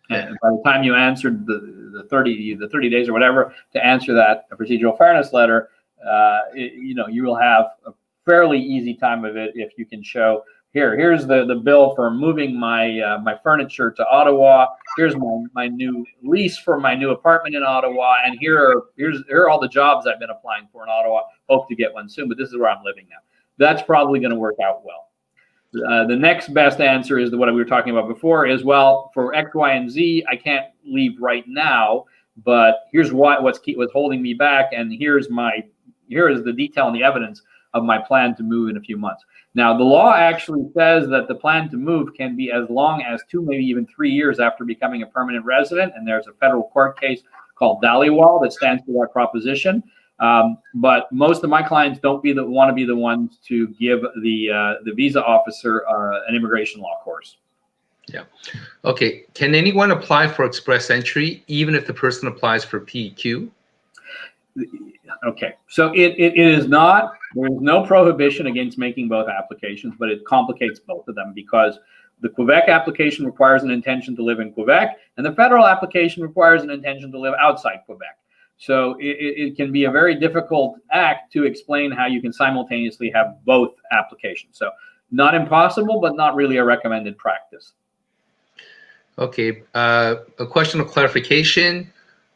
And by the time you answered the 30 days or whatever to answer that procedural fairness letter, you will have a fairly easy time of it if you can show, here's the bill for moving my my furniture to Ottawa. here's my new lease for my new apartment in Ottawa, and here are all the jobs I've been applying for in Ottawa. Hope to get one soon, but this is where I'm living now. That's probably going to work out well. The next best answer is what we were talking about before is, well, for X, Y, and Z, I can't leave right now, but here's what's holding me back, and here is the detail and the evidence of my plan to move in a few months. Now, the law actually says that the plan to move can be as long as 2, maybe even 3 years after becoming a permanent resident, and there's a federal court case called Dhaliwal that stands for that proposition. But most of my clients don't want to be the ones to give the visa officer an immigration law course. Yeah. Okay. Can anyone apply for express entry even if the person applies for PEQ? Okay. So it is not, there is no prohibition against making both applications, but it complicates both of them because the Quebec application requires an intention to live in Quebec, and the federal application requires an intention to live outside Quebec. So it can be a very difficult act to explain how you can simultaneously have both applications. So not impossible, but not really a recommended practice. Okay. A question of clarification.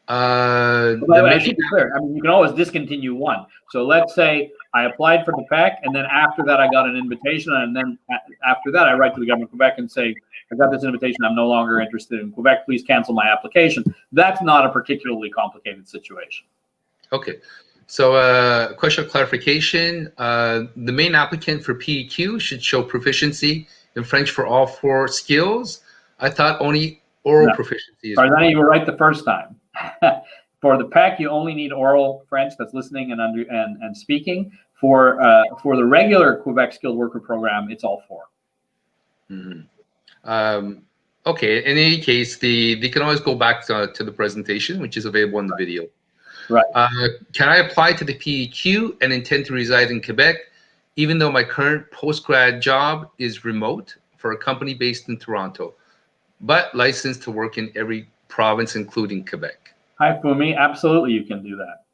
I should be clear. I mean, you can always discontinue one. So let's say I applied for the PEQ, and then after that I got an invitation, and then after that I write to the government of Quebec and say, I got this invitation, I'm no longer interested in Quebec, please cancel my application. That's not a particularly complicated situation. Okay. So question of clarification. The main applicant for PEQ should show proficiency in French for all 4 skills. I thought only oral proficiency is. Sorry, then you were right the first time. For the PEQ, you only need oral French, that's listening and speaking. For the regular Quebec Skilled Worker Program, it's all 4. Mm-hmm. Okay. In any case, they can always go back to the presentation, which is available in the video. Right. Can I apply to the PEQ and intend to reside in Quebec, even though my current postgrad job is remote for a company based in Toronto, but licensed to work in every province, including Quebec? Hi, Fumi. Absolutely, you can do that.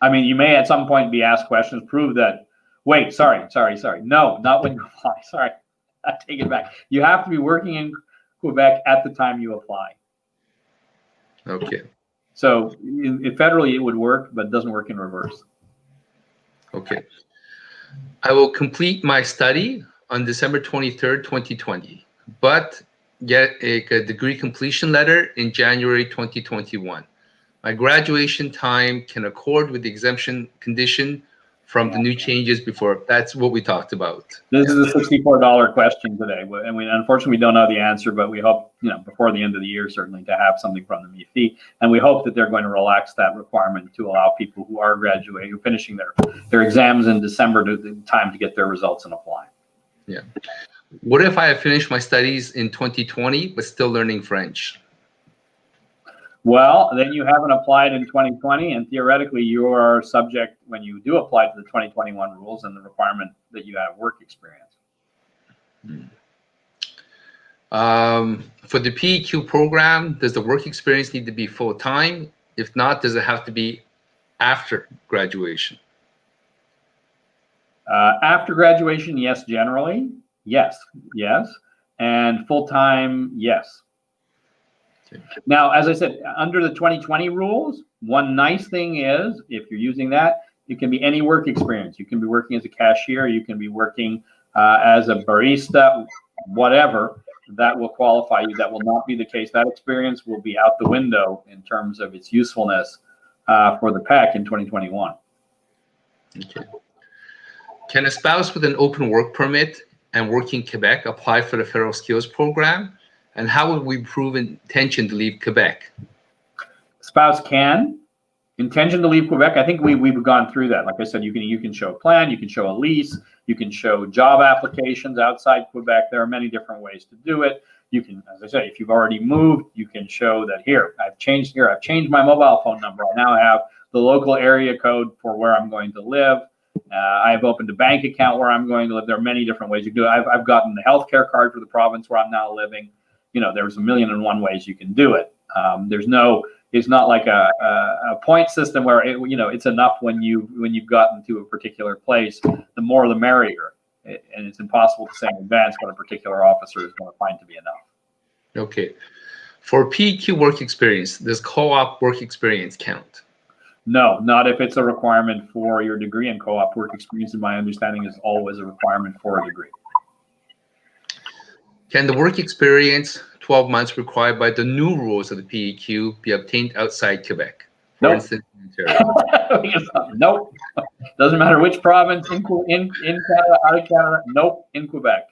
I mean, you may at some point be asked questions, prove that. Wait, sorry. No, not when you apply. Sorry, I take it back. You have to be working in Quebec at the time you apply. Okay. So federally it would work, but it doesn't work in reverse. Okay. I will complete my study on December 23rd, 2020, but get a degree completion letter in January 2021. My graduation time can accord with the exemption condition from the new changes before. That's what we talked about. This is a $64 question today, and unfortunately we don't know the answer, but we hope, before the end of the year, certainly to have something from the MIFI, and we hope that they're going to relax that requirement to allow people who are graduating, who are finishing their exams in December, time to get their results and apply. Yeah. What if I have finished my studies in 2020 but still learning French? Well, then you haven't applied in 2020, and theoretically you are subject, when you do apply to the 2021 rules and the requirement that you have work experience. For the PEQ program, does the work experience need to be full-time? If not, does it have to be after graduation? After graduation, yes, generally. Yes. And full-time, yes. Now, as I said, under the 2020 rules, one nice thing is, if you're using that, it can be any work experience. You can be working as a cashier, you can be working as a barista, whatever, that will qualify you. That will not be the case. That experience will be out the window in terms of its usefulness for the PEQ in 2021. Okay. Can a spouse with an open work permit and work in Quebec apply for the federal skills program? And how would we prove intention to leave Quebec? Spouse can. Intention to leave Quebec, I think we've gone through that. Like I said, you can show a plan, you can show a lease, you can show job applications outside Quebec. There are many different ways to do it. You can, as I say, if you've already moved, you can show that I've changed my mobile phone number. I now have the local area code for where I'm going to live. I've opened a bank account where I'm going to live. There are many different ways you can do it. I've gotten the healthcare card for the province where I'm now living. There's 1,000,001 ways you can do it. It's not like a point system where it's enough when you've gotten to a particular place. The more the merrier, and it's impossible to say in advance what a particular officer is going to find to be enough. Okay. For PEQ work experience, does co-op work experience count? No, not if it's a requirement for your degree, and co-op work experience, in my understanding, is always a requirement for a degree. Can the work experience 12 months required by the new rules of the PEQ be obtained outside Quebec? For instance, in Ontario? Nope. Doesn't matter which province, in Canada, out of Canada, nope, in Quebec.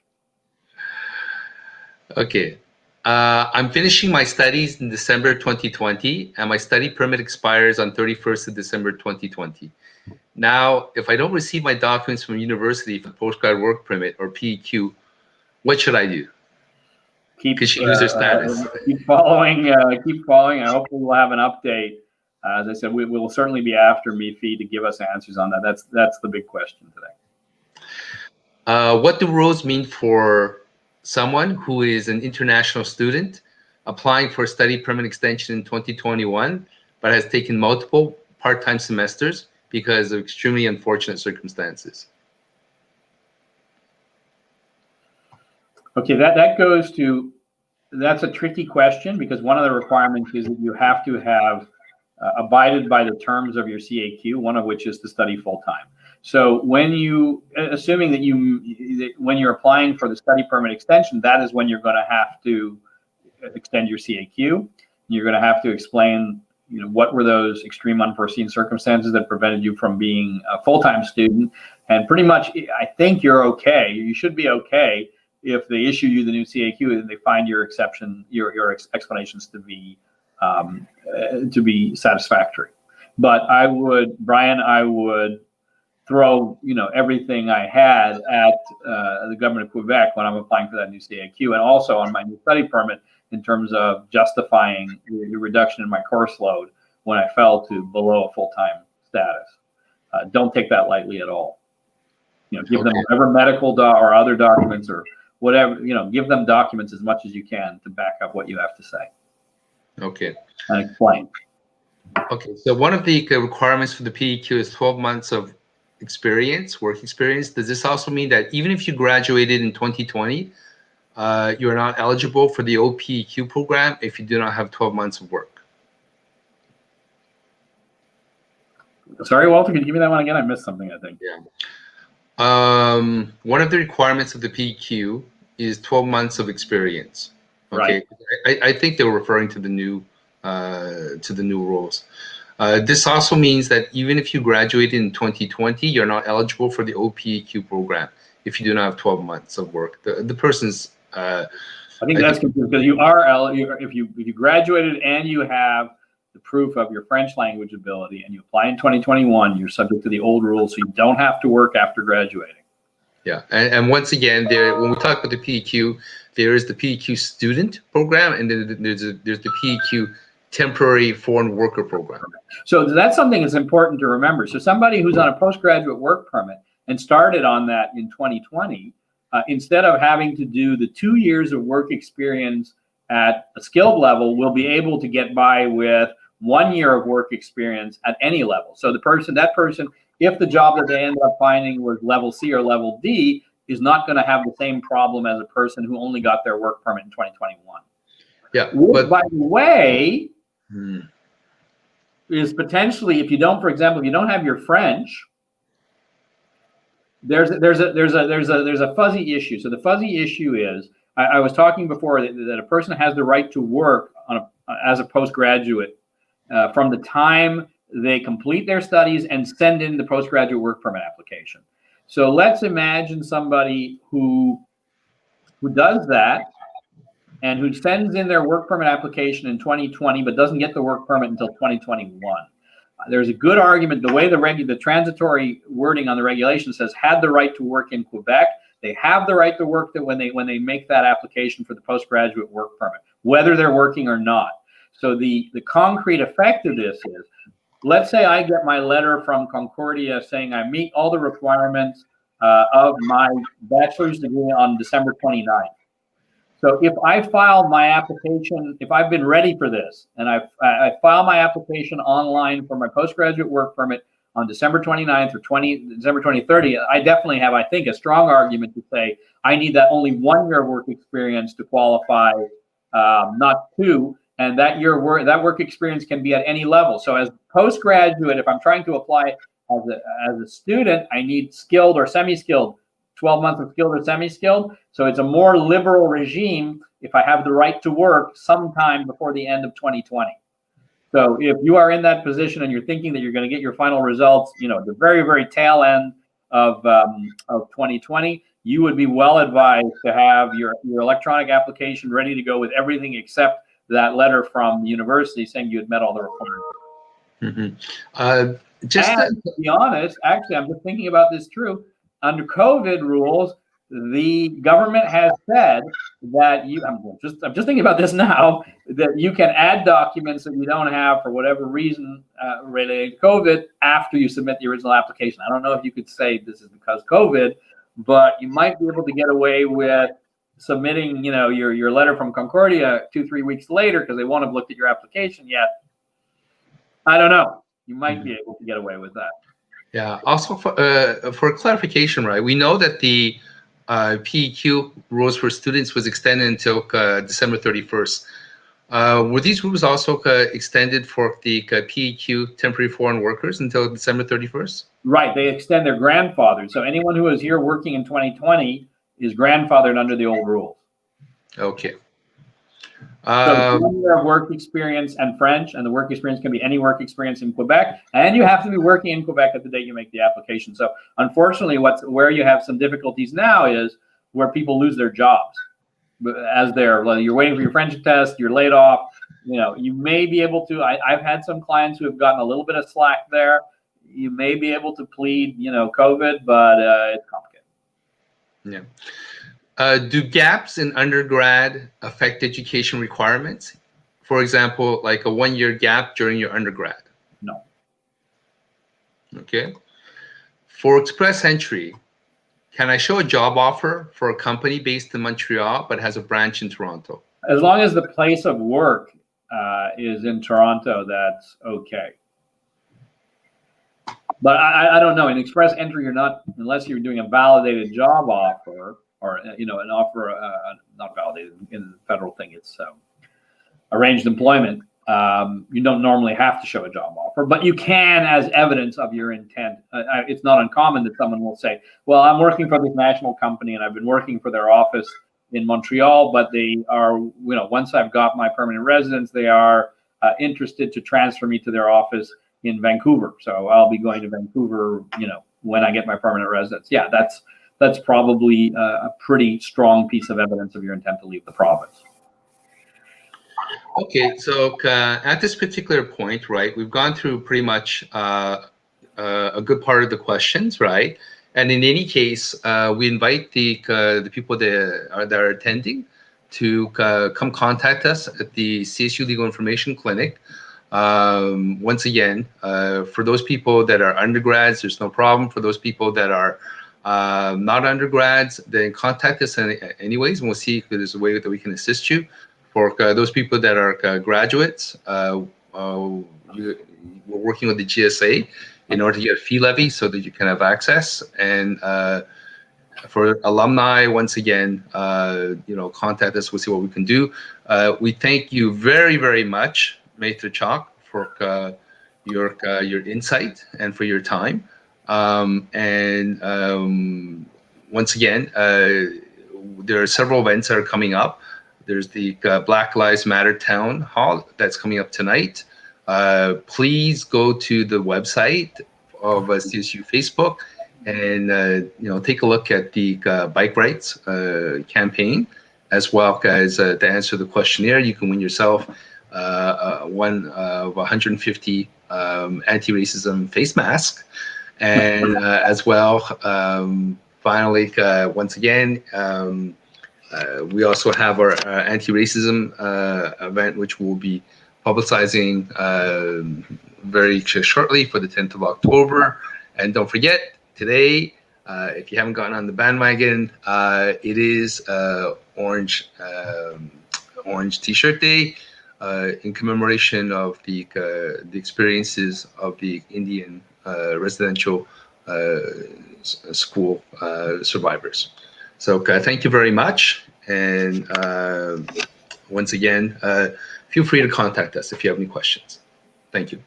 Okay. I'm finishing my studies in December 2020, and my study permit expires on 31st of December 2020. Now, if I don't receive my documents from university for postgrad work permit or PEQ, what should I do? Keep user status. Keep following. I hope we'll have an update. As I said, we will certainly be after MIFI to give us answers on that. That's the big question today. What do rules mean for someone who is an international student applying for a study permit extension in 2021, but has taken multiple part-time semesters because of extremely unfortunate circumstances? Okay, that's a tricky question, because one of the requirements is that you have to have abided by the terms of your CAQ, one of which is to study full-time. So when assuming that when you're applying for the study permit extension, that is when you're going to have to extend your CAQ. You're going to have to explain, what were those extreme unforeseen circumstances that prevented you from being a full-time student. And pretty much, I think you're okay. You should be okay if they issue you the new CAQ and they find your explanations to be satisfactory. But Brian, I would throw everything I had at the government of Quebec when I'm applying for that new CAQ, and also on my new study permit, in terms of justifying the reduction in my course load when I fell to below a full-time status. Don't take that lightly at all. Give them whatever medical or other documents or whatever, give them documents as much as you can to back up what you have to say. Okay. And explain. Okay, so one of the requirements for the PEQ is 12 months of work experience. Does this also mean that even if you graduated in 2020, you are not eligible for the OPEQ program if you do not have 12 months of work? Sorry, Walter, can you give me that one again? I missed something, I think. Yeah. One of the requirements of the PEQ is 12 months of experience. Okay. Right. I think they were referring to the new rules. This also means that even if you graduated in 2020, you're not eligible for the OPEQ program if you do not have 12 months of work. The person's. I think that's confusing, because you are eligible if you graduated and you have the proof of your French language ability, and you apply in 2021, you're subject to the old rules, so you don't have to work after graduating. Yeah, and once again, when we talk about the PEQ, there is the PEQ student program, and then there's the PEQ temporary foreign worker program. So that's something that's important to remember. So somebody who's on a postgraduate work permit and started on that in 2020, instead of having to do the 2 years of work experience at a skilled level, will be able to get by with 1 year of work experience at any level. So that person, if the job that they ended up finding was level C or level D, is not going to have the same problem as a person who only got their work permit in 2021. Yeah. Which, by the way, is potentially, if you don't, for example, if you don't have your French, there's a fuzzy issue. So the fuzzy issue is, I was talking before that a person has the right to work as a postgraduate from the time they complete their studies and send in the postgraduate work permit application. So let's imagine somebody who does that and who sends in their work permit application in 2020 but doesn't get the work permit until 2021. There's a good argument, the way the transitory wording on the regulation says, had the right to work in Quebec. They have the right to work that when they make that application for the postgraduate work permit, whether they're working or not. So the concrete effect of this is, let's say I get my letter from Concordia saying I meet all the requirements of my bachelor's degree on December 29th. So if I file my application, if I've been ready for this, and I file my application online for my postgraduate work permit on December 29th or December 2030, I definitely have, I think, a strong argument to say I need that only 1 year of work experience to qualify, not 2. and that work experience can be at any level. So as postgraduate, if I'm trying to apply as a student, I need skilled or semi-skilled, 12 months of skilled or semi-skilled. So it's a more liberal regime if I have the right to work sometime before the end of 2020. So if you are in that position and you're thinking that you're going to get your final results, the very, very tail end of 2020, you would be well advised to have your electronic application ready to go with everything except that letter from the university saying you had met all the requirements. To be honest, actually, I'm just thinking about this too. Under COVID rules, the government has said that I'm just thinking about this now, that you can add documents that you don't have for whatever reason related to COVID after you submit the original application. I don't know if you could say this is because COVID, but you might be able to get away with submitting, your letter from Concordia 2-3 weeks later because they won't have looked at your application yet. I don't know. You might be able to get away with that. Yeah. Also, for clarification, right? We know that the PEQ rules for students was extended until December 31st. Were these rules also extended for the PEQ temporary foreign workers until December 31st? Right. They extend their grandfathered. So anyone who is here working in 2020 is grandfathered under the old rules. Okay. So 1 year of work experience and French, and the work experience can be any work experience in Quebec, and you have to be working in Quebec at the date you make the application. So unfortunately, where you have some difficulties now is where people lose their jobs as you're waiting for your French test, you're laid off. You may be able to. I've had some clients who have gotten a little bit of slack there. You may be able to plead, COVID, but it's complicated. Yeah. Do gaps in undergrad affect education requirements? For example, like a 1-year gap during your undergrad? No. Okay. For express entry, can I show a job offer for a company based in Montreal but has a branch in Toronto? As long as the place of work is in Toronto, that's okay. But I don't know. In express entry, you're not, unless you're doing a validated job offer, or an offer not validated in the federal thing, it's arranged employment. You don't normally have to show a job offer, but you can as evidence of your intent. It's not uncommon that someone will say, well, I'm working for this national company and I've been working for their office in Montreal, but they are, once I've got my permanent residence, they are interested to transfer me to their office in Vancouver. So I'll be going to Vancouver, when I get my permanent residence. Yeah, that's probably a pretty strong piece of evidence of your intent to leave the province. Okay, so at this particular point, right, we've gone through pretty much a good part of the questions, right? And in any case, we invite the people that are attending to come contact us at the CSU Legal Information Clinic. Once again, for those people that are undergrads, there's no problem. For those people that are not undergrads, then contact us anyways, and we'll see if there's a way that we can assist you. For those people that are graduates, we're working with the GSA in order to get a fee levy so that you can have access. And for alumni, once again, contact us. We'll see what we can do. We thank you very, very much, Maître Chalk, for your insight and for your time. Once again, there are several events that are coming up. There's the Black Lives Matter Town Hall that's coming up tonight. Please go to the website of CSU Facebook and take a look at the bike rights campaign, as well as to answer the questionnaire. You can win yourself one of 150 anti-racism face masks. And as well, finally, once again, we also have our anti-racism event, which we'll be publicizing very shortly for the 10th of October. And don't forget, today, if you haven't gotten on the bandwagon, it is Orange T-shirt Day in commemoration of the experiences of the Indian residential school survivors. So thank you very much. And once again, feel free to contact us if you have any questions. Thank you.